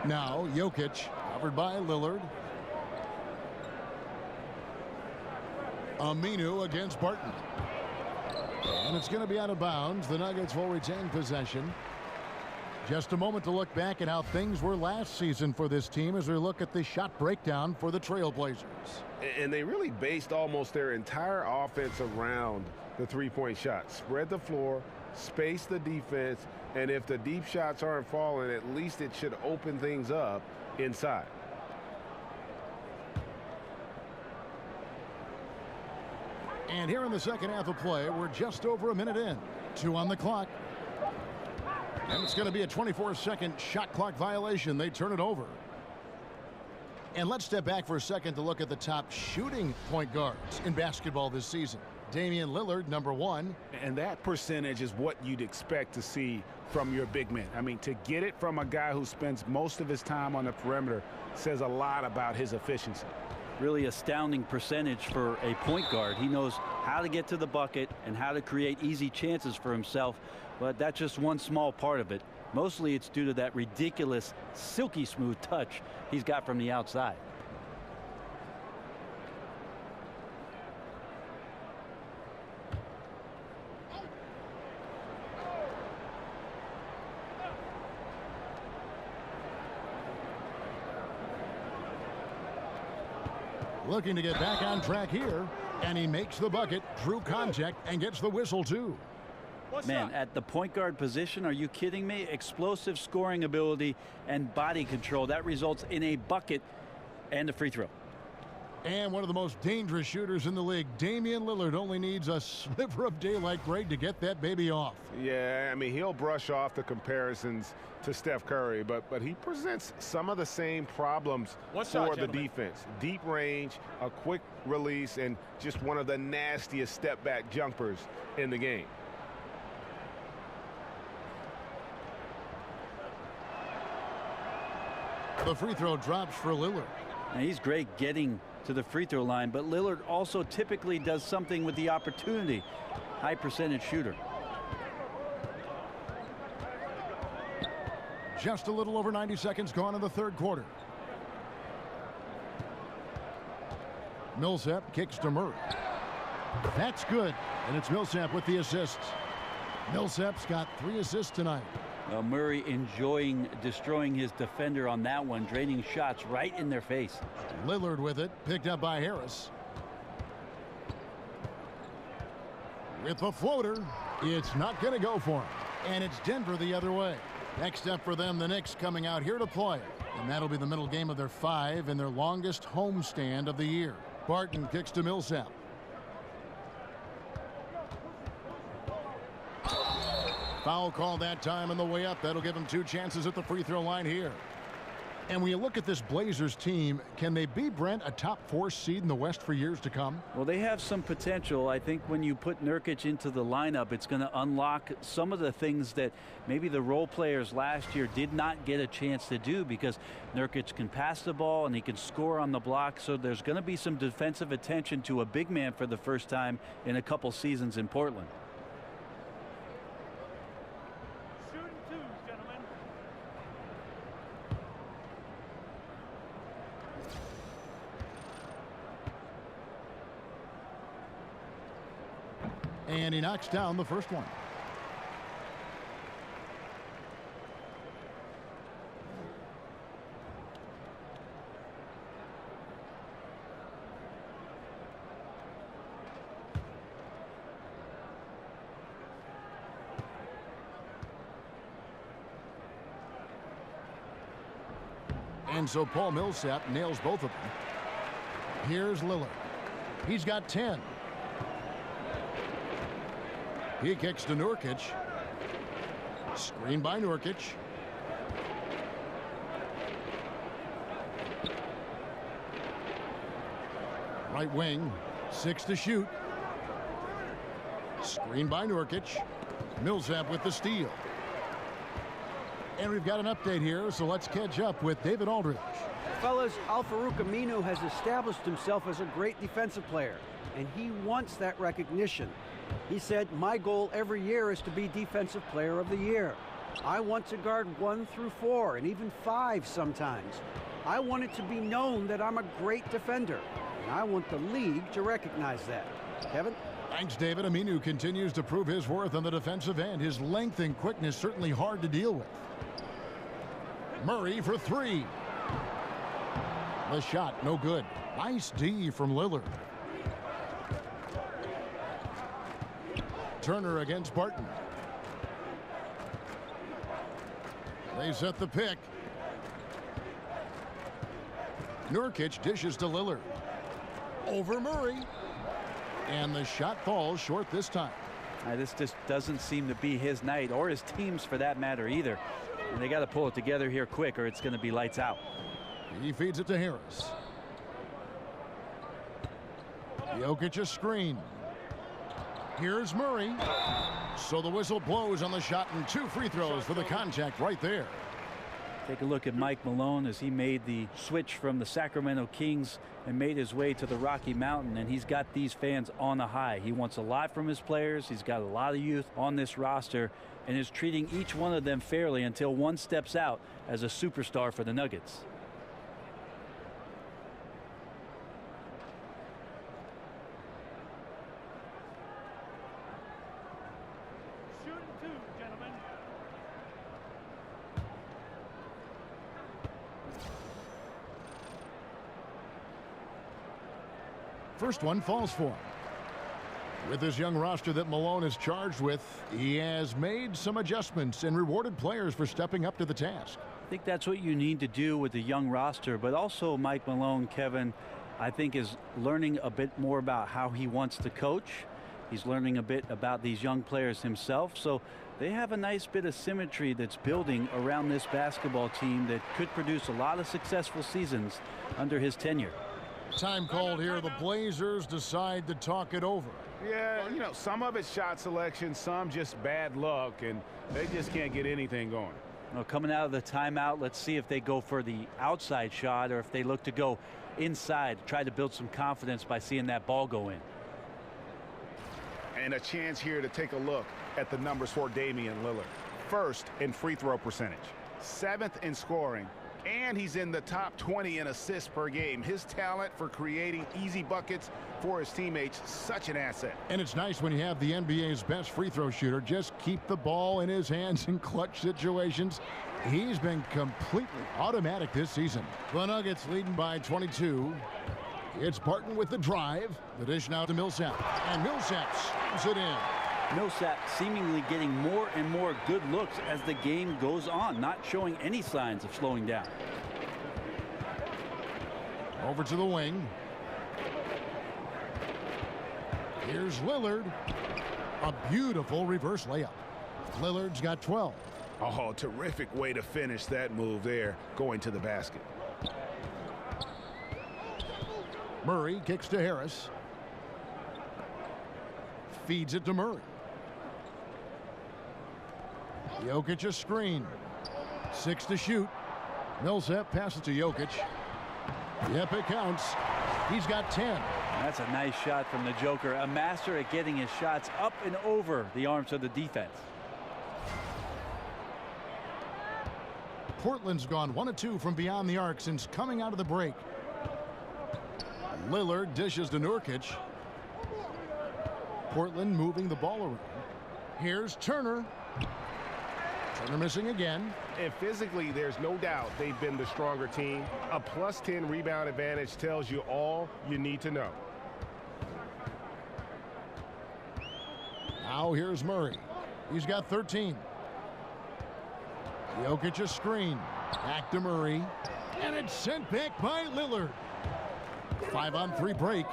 Now Jokic covered by Lillard. Aminu against Barton. And it's going to be out of bounds. The Nuggets will retain possession. Just a moment to look back at how things were last season for this team as we look at the shot breakdown for the Trailblazers. And they really based almost their entire offense around the three-point shot. Spread the floor, space the defense, and if the deep shots aren't falling, at least it should open things up inside. And here in the second half of play, we're just over a minute in. 2 on the clock. And it's going to be a 24-second shot clock violation. They turn it over. And let's step back for a second to look at the top shooting point guards in basketball this season. Damian Lillard, number 1. And that percentage is what you'd expect to see from your big man. I mean, to get it from a guy who spends most of his time on the perimeter says a lot about his efficiency. Really astounding percentage for a point guard. He knows how to get to the bucket and how to create easy chances for himself, but that's just one small part of it. Mostly it's due to that ridiculous silky smooth touch he's got from the outside. Looking to get back on track here, and he makes the bucket, drew contact, and gets the whistle too. Man, at the point guard position, are you kidding me? Explosive scoring ability and body control. That results in a bucket and a free throw. And one of the most dangerous shooters in the league, Damian Lillard, only needs a sliver of daylight, Greg, to get that baby off. Yeah, I mean, he'll brush off the comparisons to Steph Curry, but he presents some of the same problems for the defense. Deep range, a quick release, and just one of the nastiest step-back jumpers in the game. The free throw drops for Lillard. Now, he's great getting to the free throw line, but Lillard also typically does something with the opportunity. High percentage shooter. Just a little over 90 seconds gone in the third quarter. Millsap kicks to Murray. That's good, and it's Millsap with the assists. Millsap's got 3 assists tonight. Murray enjoying destroying his defender on that one, draining shots right in their face. Lillard with it, picked up by Harris. With the floater, it's not going to go for him. And it's Denver the other way. Next up for them, the Knicks coming out here to play. And that'll be the middle game of their 5 and their longest homestand of the year. Barton kicks to Millsap. Foul call that time on the way up. That'll give him 2 chances at the free throw line here. And when you look at this Blazers team, can they be, Brent, a top 4 seed in the West for years to come? Well, they have some potential. I think when you put Nurkic into the lineup, it's going to unlock some of the things that maybe the role players last year did not get a chance to do, because Nurkic can pass the ball and he can score on the block. So there's going to be some defensive attention to a big man for the first time in a couple seasons in Portland. And he knocks down the first one. And so Paul Millsap nails both of them. Here's Lillard. He's got 10. He kicks to Nurkic. Screen by Nurkic. Right wing. 6 to shoot. Screen by Nurkic. Millsap with the steal. And we've got an update here, so let's catch up with David Aldridge. Fellas, Al-Farouq Aminu has established himself as a great defensive player, and he wants that recognition. He said, my goal every year is to be Defensive Player of the Year. I want to guard 1 through 4 and even 5 sometimes. I want it to be known that I'm a great defender, and I want the league to recognize that. Kevin? Thanks, David. Aminu continues to prove his worth on the defensive end. His length and quickness certainly hard to deal with. Murray for three. The shot, no good. Nice D from Lillard. Turner against Barton. They set the pick. Nurkic dishes to Lillard. Over Murray. And the shot falls short this time. This just doesn't seem to be his night, or his team's for that matter either. And they got to pull it together here quick, or it's going to be lights out. He feeds it to Harris. Jokic a screen. Here's Murray. So the whistle blows on the shot, and 2 free throws for the contact right there. Take a look at Mike Malone as he made the switch from the Sacramento Kings and made his way to the Rocky Mountain, and he's got these fans on a high. He wants a lot from his players. He's got a lot of youth on this roster and is treating each one of them fairly until one steps out as a superstar for the Nuggets. First one falls for him. With this young roster that Malone is charged with, he has made some adjustments and rewarded players for stepping up to the task. I think that's what you need to do with the young roster, but also Mike Malone, Kevin, I think is learning a bit more about how he wants to coach. He's learning a bit about these young players himself, so they have a nice bit of symmetry that's building around this basketball team that could produce a lot of successful seasons under his tenure. Time called here. The Blazers decide to talk it over. Yeah, you know, some of it's shot selection, some just bad luck, and they just can't get anything going. Well, coming out of the timeout, let's see if they go for the outside shot or if they look to go inside, try to build some confidence by seeing that ball go in. And a chance here to take a look at the numbers for Damian Lillard. First in free throw percentage, 7th in scoring, and he's in the top 20 in assists per game. His talent for creating easy buckets for his teammates, such an asset. And it's nice when you have the NBA's best free throw shooter just keep the ball in his hands in clutch situations. He's been completely automatic this season. The Nuggets leading by 22. It's Barton with the drive. The dish now to Millsap. And Millsap slams it in. Millsap seemingly getting more and more good looks as the game goes on, not showing any signs of slowing down. Over to the wing. Here's Lillard. A beautiful reverse layup. Lillard's got 12. Oh, terrific way to finish that move there, going to the basket. Murray kicks to Harris. Feeds it to Murray. Jokic a screen. 6 to shoot. Millsap passes to Jokic. Yep, it counts. He's got 10. That's a nice shot from the Joker. A master at getting his shots up and over the arms of the defense. Portland's gone 1 of 2 from beyond the arc since coming out of the break. Lillard dishes to Nurkic. Portland moving the ball around. Here's Turner. Turner missing again. And physically, there's no doubt they've been the stronger team. A +10 rebound advantage tells you all you need to know. Now here's Murray. He's got 13. Jokic a screen. Back to Murray. And it's sent back by Lillard. 5-on-3 break.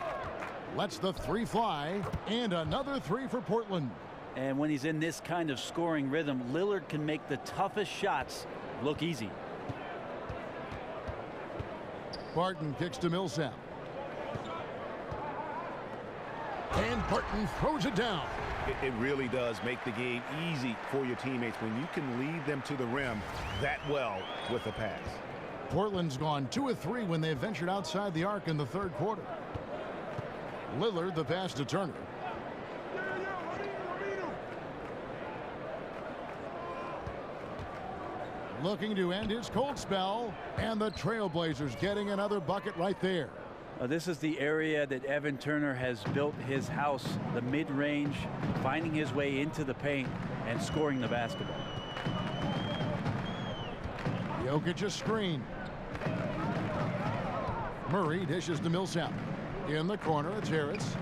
Lets the 3 fly. And another 3 for Portland. And when he's in this kind of scoring rhythm, Lillard can make the toughest shots look easy. Barton kicks to Millsap. And Barton throws it down. It really does make the game easy for your teammates when you can lead them to the rim that well with a pass. Portland's gone 2 of 3 when they ventured outside the arc in the third quarter. Lillard the pass to Turner. Looking to end his cold spell, and the Trailblazers getting another bucket right there. This is the area that Evan Turner has built his house, the mid-range, finding his way into the paint and scoring the basketball. Jokic a screen. Murray dishes to Millsap. In the corner, it's Harris.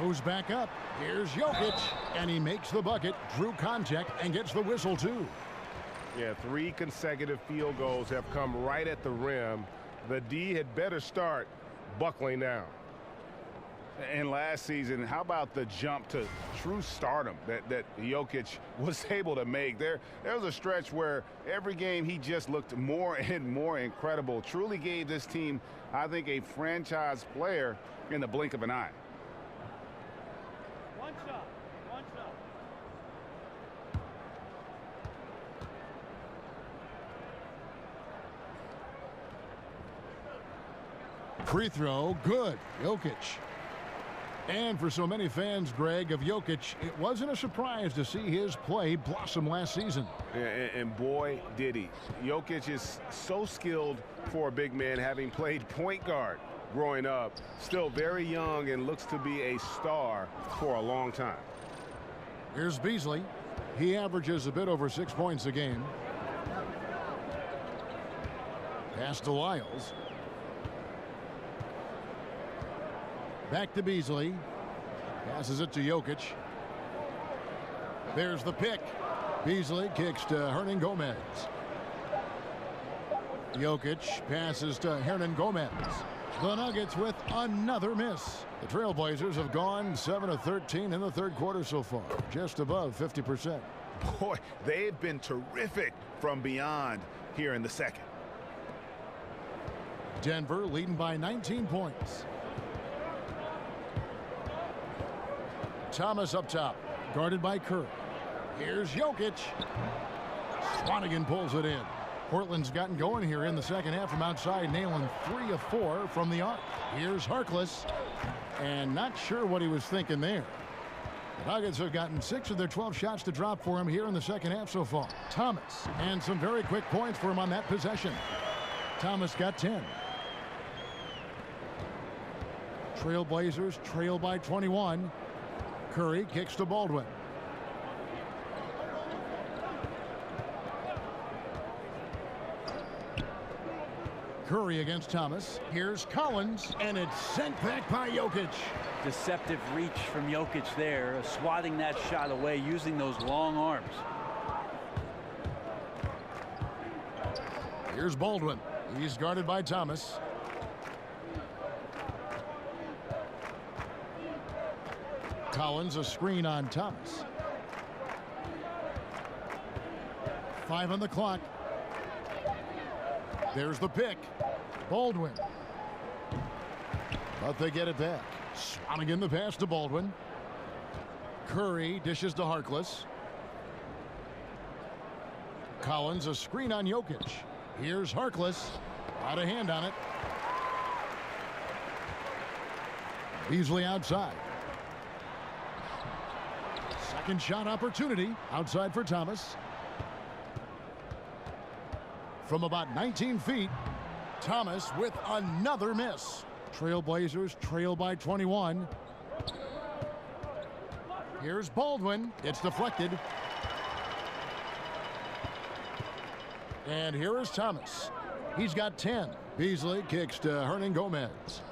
Goes back up. Here's Jokic, and he makes the bucket, drew contact, and gets the whistle, too. Yeah, 3 consecutive field goals have come right at the rim. The D had better start buckling down. And last season, how about the jump to true stardom that Jokic was able to make? There was a stretch where every game he just looked more and more incredible. Truly gave this team, I think, a franchise player in the blink of an eye. One shot. Free throw, good. Jokic. And for so many fans, Greg, of Jokic, it wasn't a surprise to see his play blossom last season. And boy, did he. Jokic is so skilled for a big man, having played point guard growing up. Still very young and looks to be a star for a long time. Here's Beasley. He averages a bit over 6 points a game. Pass to Lyles. Back to Beasley. Passes it to Jokic. There's the pick. Beasley kicks to Hernan Gomez. Jokic passes to Hernan Gomez. The Nuggets with another miss. The Trailblazers have gone 7 of 13 in the third quarter so far, just above 50%. Boy, they've been terrific from beyond here in the second. Denver leading by 19 points. Thomas up top, guarded by Curry. Here's Jokic. Swanigan pulls it in. Portland's gotten going here in the second half from outside, nailing 3 of 4 from the arc. Here's Harkless, and not sure what he was thinking there. The Nuggets have gotten 6 of their 12 shots to drop for him here in the second half so far. Thomas, and some very quick points for him on that possession. Thomas got 10. Trailblazers trail by 21. Curry kicks to Baldwin. Curry against Thomas. Here's Collins, and it's sent back by Jokic. Deceptive reach from Jokic there, swatting that shot away using those long arms. Here's Baldwin. He's guarded by Thomas. Collins a screen on Thomas. 5 on the clock. There's the pick. Baldwin. But they get it back. Swanigan the pass to Baldwin. Curry dishes to Harkless. Collins a screen on Jokic. Here's Harkless. Out of hand on it. Beasley outside. Second shot opportunity outside for Thomas. From about 19 feet, Thomas with another miss. Trailblazers trail by 21. Here's Baldwin. It's deflected. And here is Thomas. He's got 10. Beasley kicks to Hernan Gomez.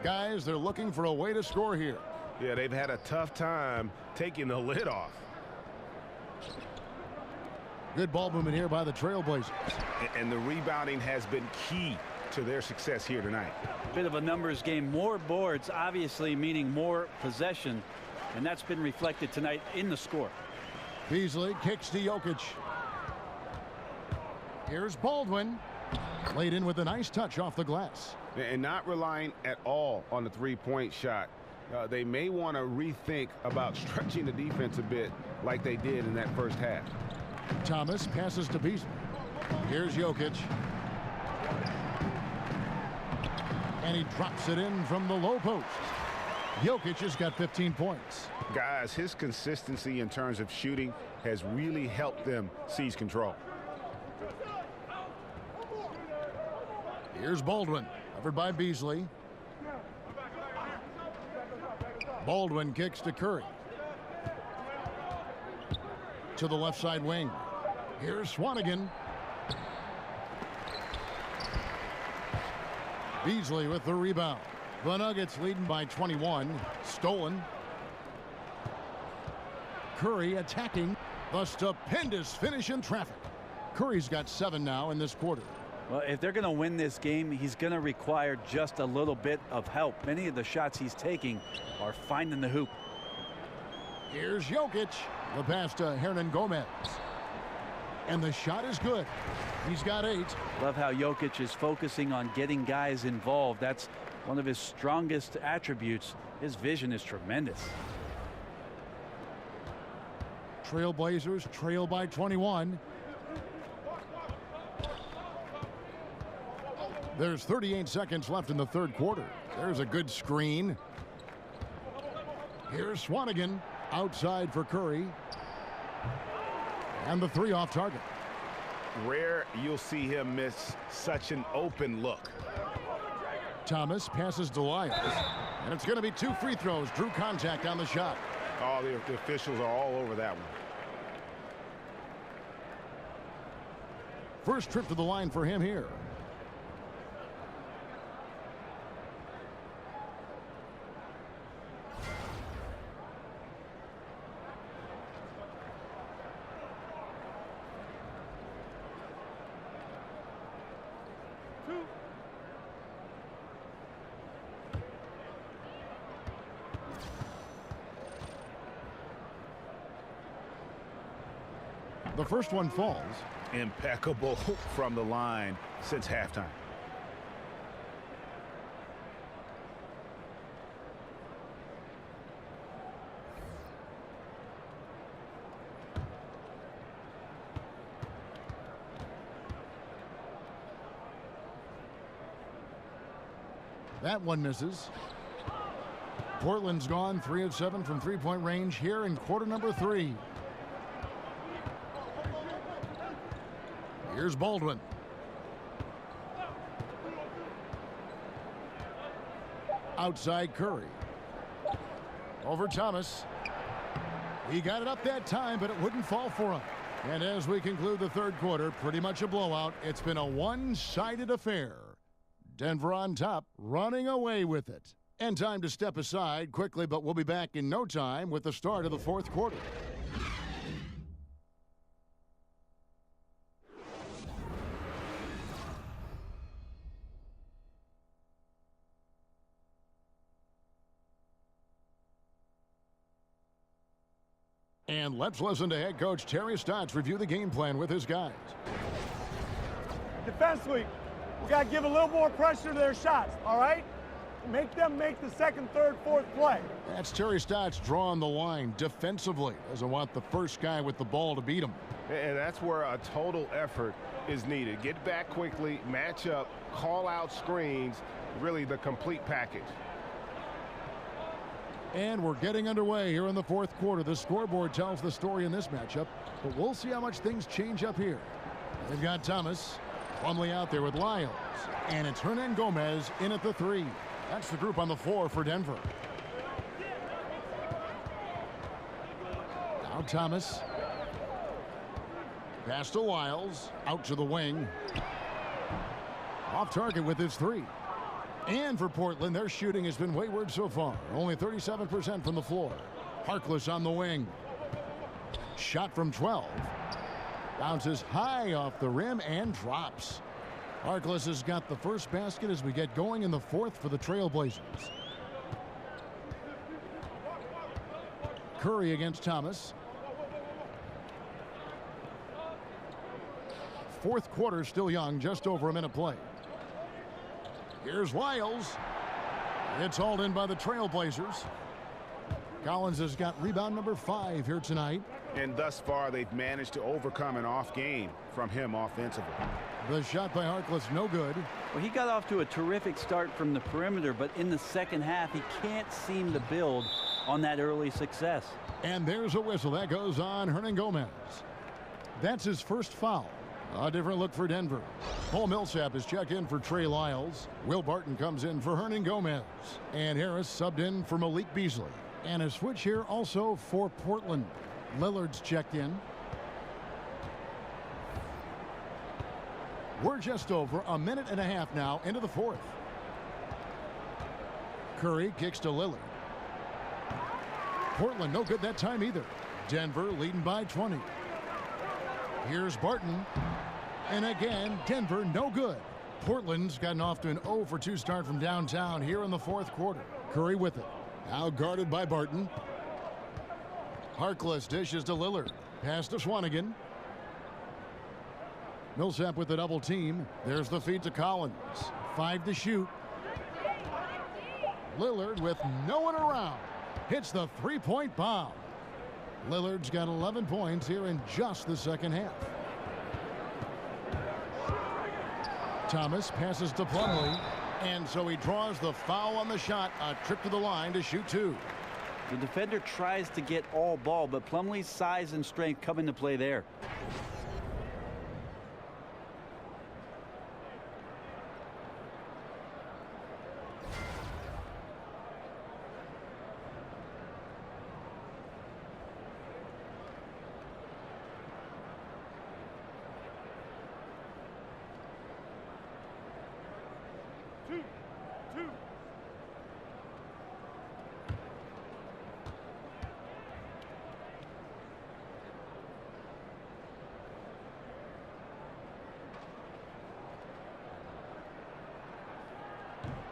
Guys, they're looking for a way to score here. Yeah, they've had a tough time taking the lid off. Good ball movement here by the Trailblazers. And the rebounding has been key to their success here tonight. Bit of a numbers game. More boards, obviously, meaning more possession. And that's been reflected tonight in the score. Beasley kicks to Jokic. Here's Baldwin. Laid in with a nice touch off the glass. And not relying at all on the three-point shot. They may want to rethink about stretching the defense a bit like they did in that first half. Thomas passes to Beasley. Here's Jokic. And he drops it in from the low post. Jokic has got 15 points. Guys, his consistency in terms of shooting has really helped them seize control. Here's Baldwin, covered by Beasley. Baldwin kicks to Curry. To the left side wing. Here's Swanigan. Beasley with the rebound. The Nuggets leading by 21. Stolen. Curry attacking. The stupendous finish in traffic. Curry's got 7 now in this quarter. Well, if they're going to win this game, he's going to require just a little bit of help. Many of the shots he's taking are finding the hoop. Here's Jokic. The pass to Hernan Gomez. And the shot is good. He's got 8. Love how Jokic is focusing on getting guys involved. That's one of his strongest attributes. His vision is tremendous. Trailblazers trail by 21. There's 38 seconds left in the third quarter. There's a good screen. Here's Swanigan outside for Curry. And the 3 off target. Rare you'll see him miss such an open look. Thomas passes to Lyles. And it's going to be 2 free throws. Drew contact on the shot. Oh, the officials are all over that one. First trip to the line for him here. The first one falls. Impeccable from the line since halftime. That one misses. Portland's gone 3 of 7 from three-point range here in quarter number 3. Here's Baldwin. Outside Curry. Over Thomas. He got it up that time, but it wouldn't fall for him. And as we conclude the third quarter, pretty much a blowout. It's been a one-sided affair. Denver on top, running away with it. And time to step aside quickly, but we'll be back in no time with the start of the fourth quarter. And let's listen to head coach Terry Stotts review the game plan with his guys. Defensively, we got to give a little more pressure to their shots, all right? Make them make the second, third, fourth play. That's Terry Stotts drawing the line defensively. Doesn't want the first guy with the ball to beat him. And that's where a total effort is needed. Get back quickly, match up, call out screens, really the complete package. And we're getting underway here in the fourth quarter. The scoreboard tells the story in this matchup, but we'll see how much things change up here. They've got Thomas, Plumlee out there with Lyles, and it's Hernan Gomez in at the 3. That's the group on the floor for Denver. Now Thomas. Pass to Lyles, out to the wing. Off target with his 3. And for Portland, their shooting has been wayward so far. Only 37% from the floor. Harkless on the wing. Shot from 12. Bounces high off the rim and drops. Harkless has got the first basket as we get going in the fourth for the Trailblazers. Curry against Thomas. Fourth quarter still young, just over a minute play. Here's Lyles. It's hauled in by the Trailblazers. Collins has got rebound number 5 here tonight. And thus far, they've managed to overcome an off game from him offensively. The shot by Harkless, no good. Well, he got off to a terrific start from the perimeter, but in the second half, he can't seem to build on that early success. And there's a whistle that goes on Hernan Gomez. That's his first foul. A different look for Denver. Paul Millsap is checked in for Trey Lyles. Will Barton comes in for Hernan Gomez. And Harris subbed in for Malik Beasley. And a switch here also for Portland. Lillard's checked in. We're just over a minute and a half now into the fourth. Curry kicks to Lillard. Portland no good that time either. Denver leading by 20. Here's Barton. And again, Denver no good. Portland's gotten off to an 0 for 2 start from downtown here in the fourth quarter. Curry with it. Now guarded by Barton. Harkless dishes to Lillard. Pass to Swanigan. Millsap with the double team. There's the feed to Collins. 5 to shoot. Lillard with no one around. Hits the three-point bomb. Lillard's got 11 points here in just the second half. Thomas passes to Plumlee. And so he draws the foul on the shot. A trip to the line to shoot 2. The defender tries to get all ball, but Plumlee's size and strength come into play there.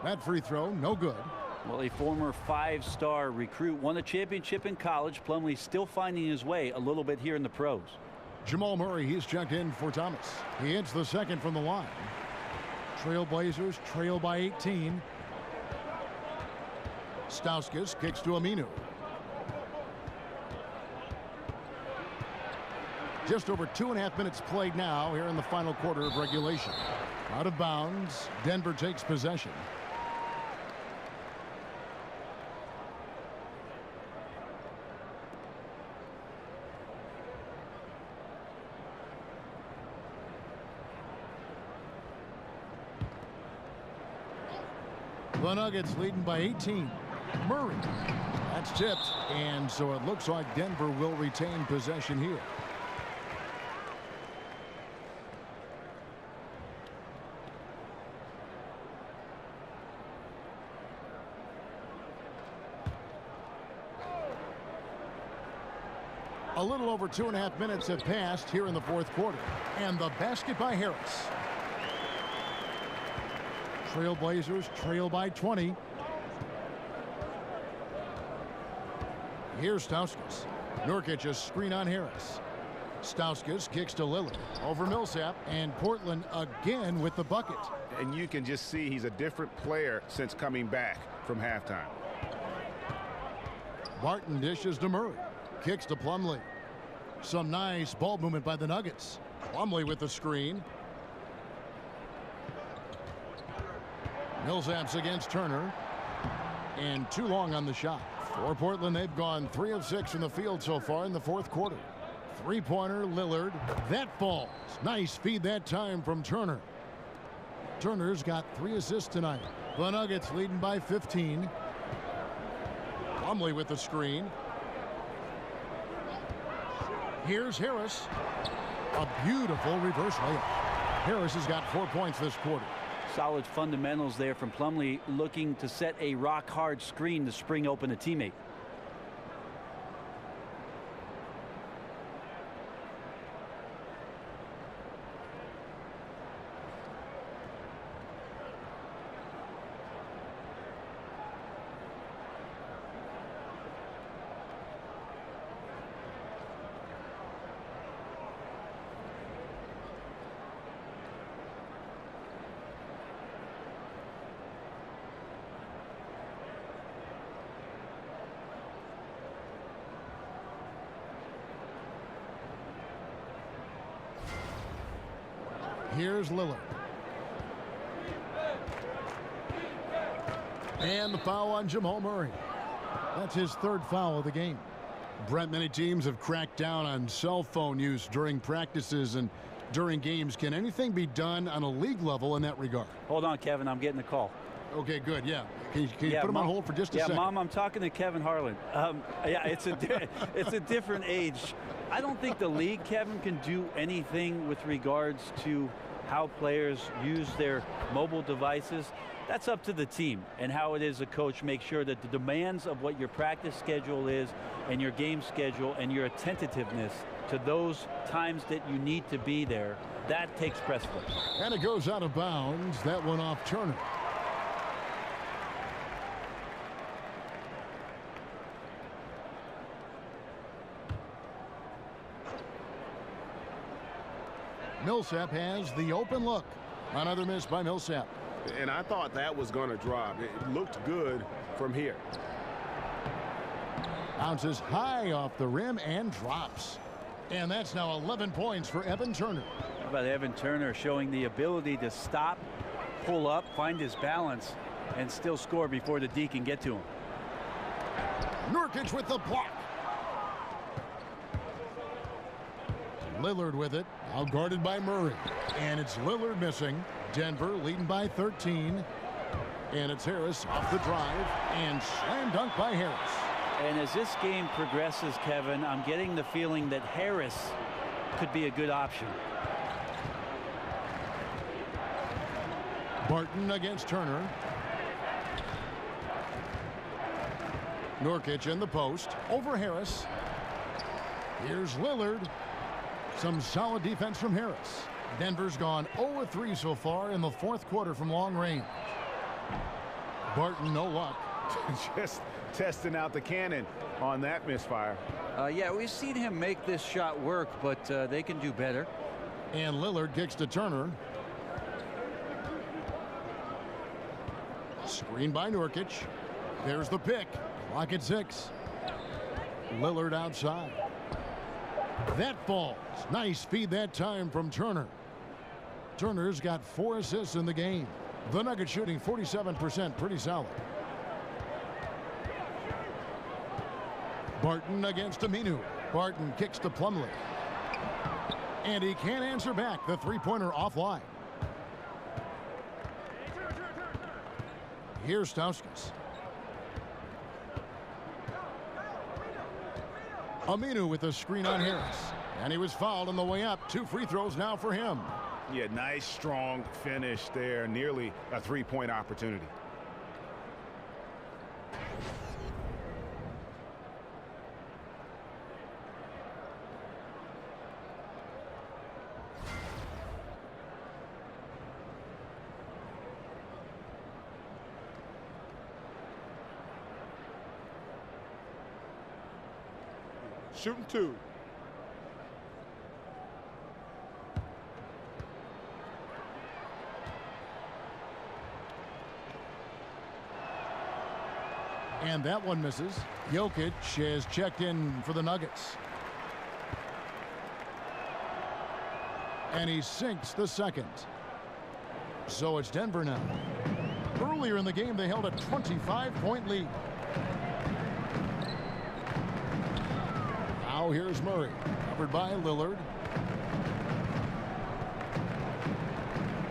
That free throw, no good. Well, a former 5-star recruit won a championship in college. Plumlee still finding his way a little bit here in the pros. Jamal Murray, he's checked in for Thomas. He hits the second from the line. Trailblazers trail by 18. Stauskas kicks to Aminu. Just over 2.5 minutes played now here in the final quarter of regulation. Out of bounds, Denver takes possession. The Nuggets leading by 18. Murray. That's tipped. And so it looks like Denver will retain possession here. A little over 2.5 minutes have passed here in the fourth quarter. And the basket by Harris. Trailblazers trail by 20. Here's Stauskas. Nurkic a screen on Harris. Stauskas kicks to Lillard. Over Millsap. And Portland again with the bucket. And you can just see he's a different player since coming back from halftime. Barton dishes to Murray. Kicks to Plumlee. Some nice ball movement by the Nuggets. Plumlee with the screen. Millsap's against Turner. And too long on the shot. For Portland, they've gone 3 of 6 from the field so far in the fourth quarter. Three-pointer, Lillard. That falls. Nice feed that time from Turner. Turner's got 3 assists tonight. The Nuggets leading by 15. Plumlee with the screen. Here's Harris. A beautiful reverse layup. Harris has got 4 points this quarter. Solid fundamentals there from Plumlee, looking to set a rock-hard screen to spring open a teammate. Here's Lillard. And the foul on Jamal Murray. That's his 3rd foul of the game. Brent, many teams have cracked down on cell phone use during practices, and During games, can anything be done on a league level in that regard? Hold on, Kevin. I'm getting a call. Okay, good. Yeah. Can you put him on hold for just a second? Yeah, Mom, I'm talking to Kevin Harlan. Yeah, it's a different age. I don't think the league, Kevin, can do anything with regards to how players use their mobile devices. That's up to the team and how it is a coach make sure that the demands of what your practice schedule is and your game schedule and your attentiveness to those times that you need to be there, that takes precedence. And it goes out of bounds. That one off Turner. Millsap has the open look. Another miss by Millsap. And I thought that was going to drop. It looked good from here. Bounces high off the rim and drops. And that's now 11 points for Evan Turner. How about Evan Turner showing the ability to stop, pull up, find his balance, and still score before the D can get to him. Nurkic with the block. Lillard with it, now guarded by Murray. And it's Lillard missing. Denver leading by 13. And it's Harris off the drive. And slam dunk by Harris. And as this game progresses, Kevin, I'm getting the feeling that Harris could be a good option. Barton against Turner. Nurkic in the post. Over Harris. Here's Lillard. Some solid defense from Harris. Denver's gone 0-3 so far in the fourth quarter from long range. Barton, no luck. Just testing out the cannon on that misfire. Yeah, we've seen him make this shot work, but they can do better. And Lillard kicks to Turner. Screen by Nurkic. There's the pick. Clock at 6. Lillard outside. That falls. Nice feed that time from Turner. Turner's got 4 assists in the game. The Nuggets shooting 47%, pretty solid. Barton against Aminu. Barton kicks to Plumlee. And he can't answer back. The three-pointer offline. Here's Stauskas. Aminu with a screen on Harris. And he was fouled on the way up. 2 free throws now for him. Yeah, nice, strong finish there. Nearly a three-point opportunity. Shooting 2. And that one misses. Jokic has checked in for the Nuggets. And he sinks the second. So it's Denver now. Earlier in the game, they held a 25-point lead. Now here's Murray, covered by Lillard.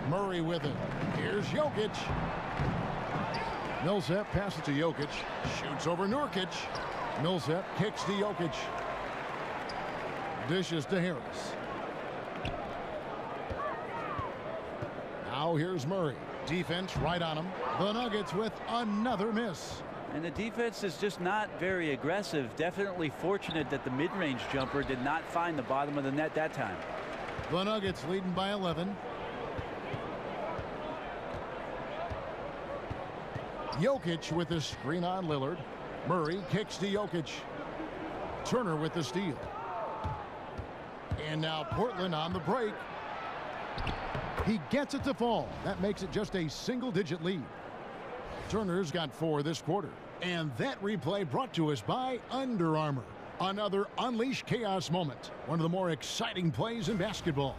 Murray with it. Here's Jokic. Millsap passes to Jokic. Shoots over Nurkic. Millsap kicks to Jokic. Dishes to Harris. Now here's Murray. Defense right on him. The Nuggets with another miss. And the defense is just not very aggressive. Definitely fortunate that the mid-range jumper did not find the bottom of the net that time. The Nuggets leading by 11. Jokic with the screen on Lillard. Murray kicks to Jokic. Turner with the steal. And now Portland on the break. He gets it to fall. That makes it just a single-digit lead. Turner's got 4 this quarter. And that replay brought to us by Under Armour. Another Unleash Chaos moment. One of the more exciting plays in basketball.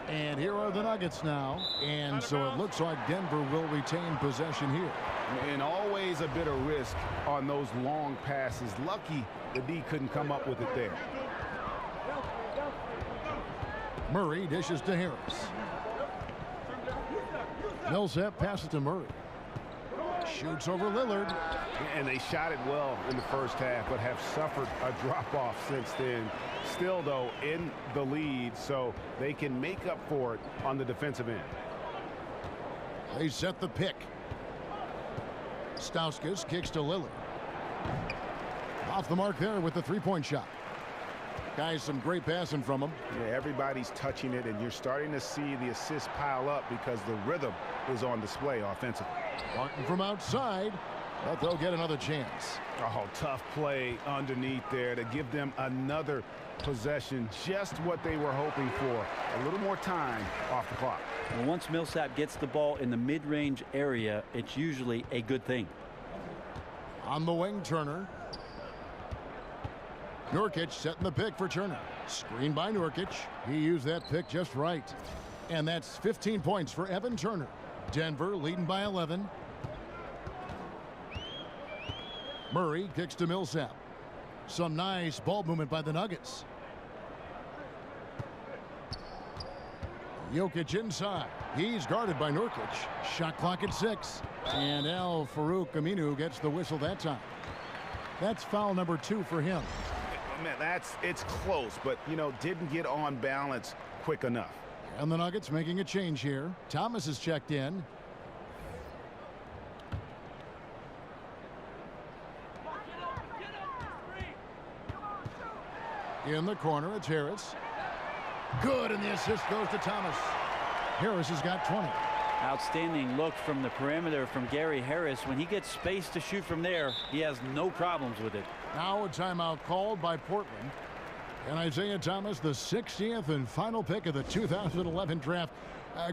And here are the Nuggets now. And so it looks like Denver will retain possession here. And always a bit of risk on those long passes. Lucky the D couldn't come up with it there. Murray dishes to Harris. Millsap passes to Murray. Shoots over Lillard. And they shot it well in the first half, but have suffered a drop-off since then. Still, though, in the lead, so they can make up for it on the defensive end. They set the pick. Stauskas kicks to Lillard. Off the mark there with the three-point shot. Guys, some great passing from him. Yeah, everybody's touching it, and you're starting to see the assists pile up because the rhythm is on display offensively. Martin from outside, but they'll get another chance. Oh, tough play underneath there to give them another possession, just what they were hoping for. A little more time off the clock. And once Millsap gets the ball in the mid-range area, it's usually a good thing. On the wing, Turner. Nurkic setting the pick for Turner. Screen by Nurkic. He used that pick just right. And that's 15 points for Evan Turner. Denver leading by 11. Murray kicks to Millsap. Some nice ball movement by the Nuggets. Jokic inside. He's guarded by Nurkic. Shot clock at 6. And Al Farouk Aminu gets the whistle that time. That's foul number 2 for him. Man, it's close, but, you know, didn't get on balance quick enough. And the Nuggets making a change here. Thomas is checked in. In the corner, it's Harris. Good, and the assist goes to Thomas. Harris has got 20. Outstanding look from the perimeter from Gary Harris. When he gets space to shoot from there, he has no problems with it. Now a timeout called by Portland. And Isaiah Thomas, the 60th and final pick of the 2011 draft.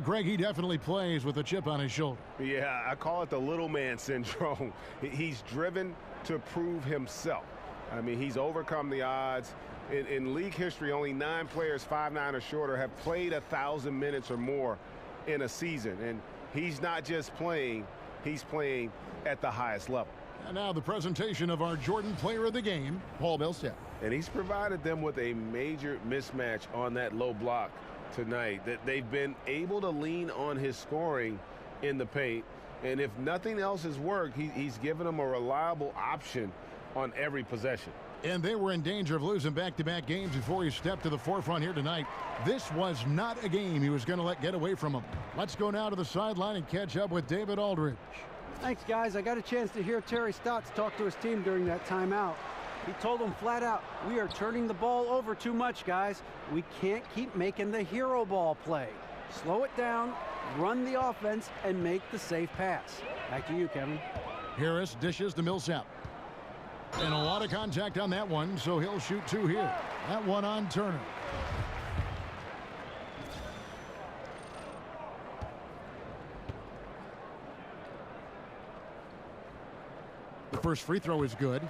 Greg, he definitely plays with a chip on his shoulder. Yeah, I call it the little man syndrome. He's driven to prove himself. I mean, he's overcome the odds. In league history, only 9 players 5'9" or shorter have played 1,000 minutes or more in a season. And he's not just playing, he's playing at the highest level. And now the presentation of our Jordan Player of the Game, Paul Millsap. And he's provided them with a major mismatch on that low block tonight. That they've been able to lean on his scoring in the paint. And if nothing else has worked, he's given them a reliable option on every possession. And they were in danger of losing back-to-back games before he stepped to the forefront here tonight. This was not a game he was going to let get away from him. Let's go now to the sideline and catch up with David Aldridge. Thanks, guys. I got a chance to hear Terry Stotts talk to his team during that timeout. He told them flat out, we are turning the ball over too much, guys. We can't keep making the hero ball play. Slow it down, run the offense, and make the safe pass. Back to you, Kevin. Harris dishes to Millsap. And a lot of contact on that one, so he'll shoot 2 here. That one on Turner. The first free throw is good.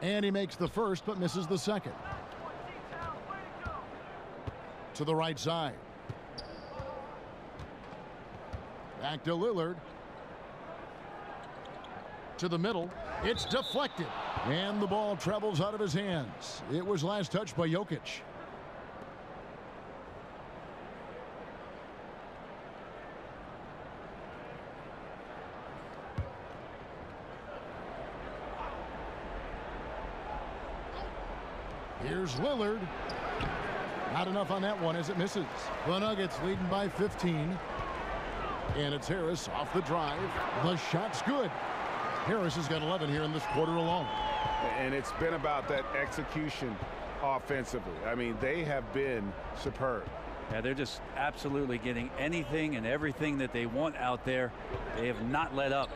And he makes the first, but misses the second. To the right side. Back to Lillard. To the middle. It's deflected. And the ball travels out of his hands. It was last touched by Jokic. Here's Lillard. Not enough on that one as it misses. The Nuggets leading by 15. And it's Harris off the drive. The shot's good. Harris has got 11 here in this quarter alone. And it's been about that execution offensively. I mean, they have been superb. Yeah, they're just absolutely getting anything and everything that they want out there. They have not let up.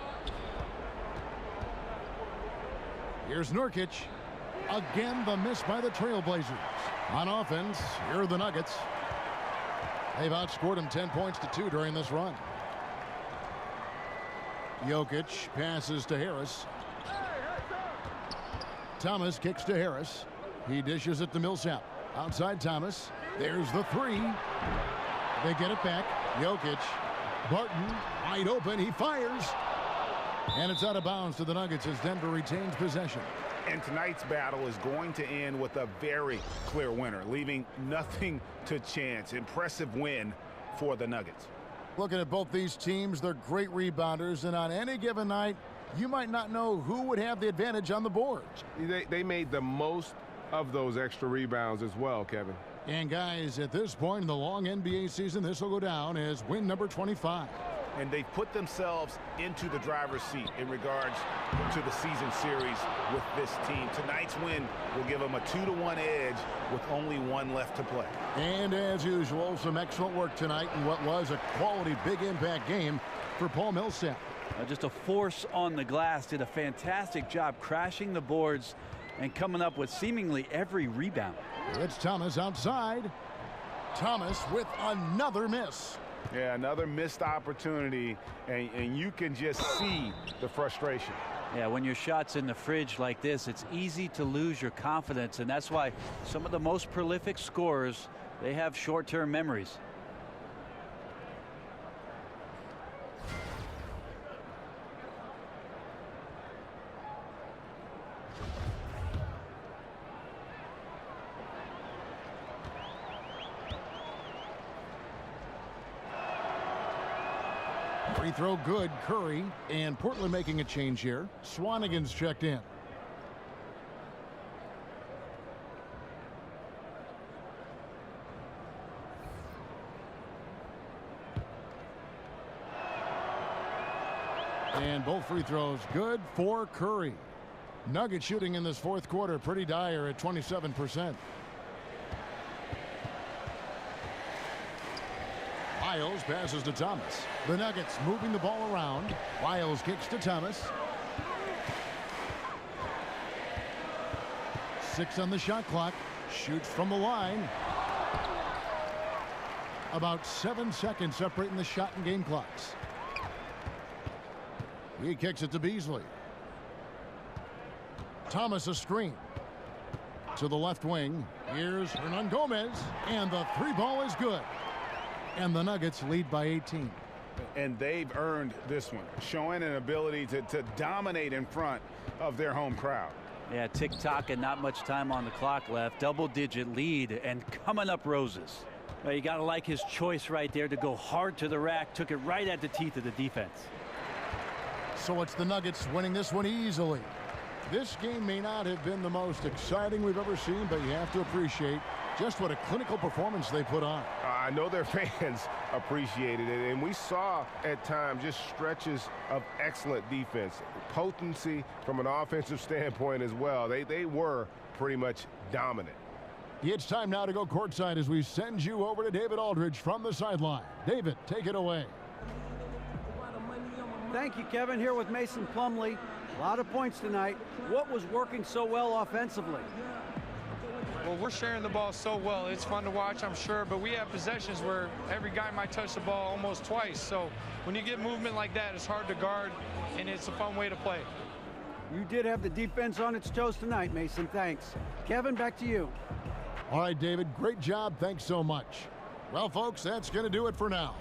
Here's Nurkic. Again, the miss by the Trailblazers. On offense, here are the Nuggets. They've outscored them 10 points to 2 during this run. Jokic passes to Harris. Thomas kicks to Harris. He dishes it to Millsap. Outside Thomas. There's the three. They get it back. Jokic. Barton wide open. He fires. And it's out of bounds to the Nuggets as Denver retains possession. And tonight's battle is going to end with a very clear winner, leaving nothing to chance. Impressive win for the Nuggets. Looking at both these teams, they're great rebounders, and on any given night, you might not know who would have the advantage on the boards. They made the most of those extra rebounds as well, Kevin. And guys, at this point in the long NBA season, this will go down as win number 25. And they've put themselves into the driver's seat in regards to the season series with this team. Tonight's win will give them a 2-1 edge with only one left to play. And as usual, some excellent work tonight in what was a quality big impact game for Paul Millsap. Just a force on the glass, did a fantastic job crashing the boards and coming up with seemingly every rebound. It's Thomas outside. Thomas with another miss. Yeah, another missed opportunity, and you can just see the frustration. Yeah, when your shot's in the fridge like this, it's easy to lose your confidence, and that's why some of the most prolific scorers, they have short-term memories. Free throw good, Curry, and Portland making a change here. Swanigan's checked in. And both free throws good for Curry. Nugget shooting in this fourth quarter pretty dire at 27%. Wiles passes to Thomas. The Nuggets moving the ball around. Wiles kicks to Thomas. 6 on the shot clock. Shoots from the line. About 7 seconds separating the shot and game clocks. He kicks it to Beasley. Thomas a screen. To the left wing. Here's Hernan Gomez. And the three ball is good. And the Nuggets lead by 18. And they've earned this one, showing an ability to dominate in front of their home crowd. Yeah, tick-tock and not much time on the clock left. Double-digit lead and coming up roses. Well, you got to like his choice right there to go hard to the rack. Took it right at the teeth of the defense. So it's the Nuggets winning this one easily. This game may not have been the most exciting we've ever seen, but you have to appreciate just what a clinical performance they put on. I know their fans appreciated it, and we saw at times just stretches of excellent defense. Potency from an offensive standpoint as well. They were pretty much dominant. It's time now to go courtside as we send you over to David Aldridge from the sideline. David, take it away. Thank you, Kevin. Here with Mason Plumlee. A lot of points tonight. What was working so well offensively? Well, we're sharing the ball so well. It's fun to watch, I'm sure, but we have possessions where every guy might touch the ball almost twice. So when you get movement like that, it's hard to guard, and it's a fun way to play. You did have the defense on its toes tonight, Mason. Thanks. Kevin, back to you. All right, David, great job. Thanks so much. Well, folks, that's going to do it for now.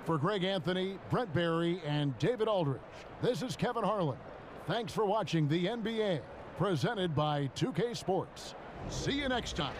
For Greg Anthony, Brent Barry, and David Aldridge, this is Kevin Harlan. Thanks for watching the NBA, presented by 2K Sports. See you next time.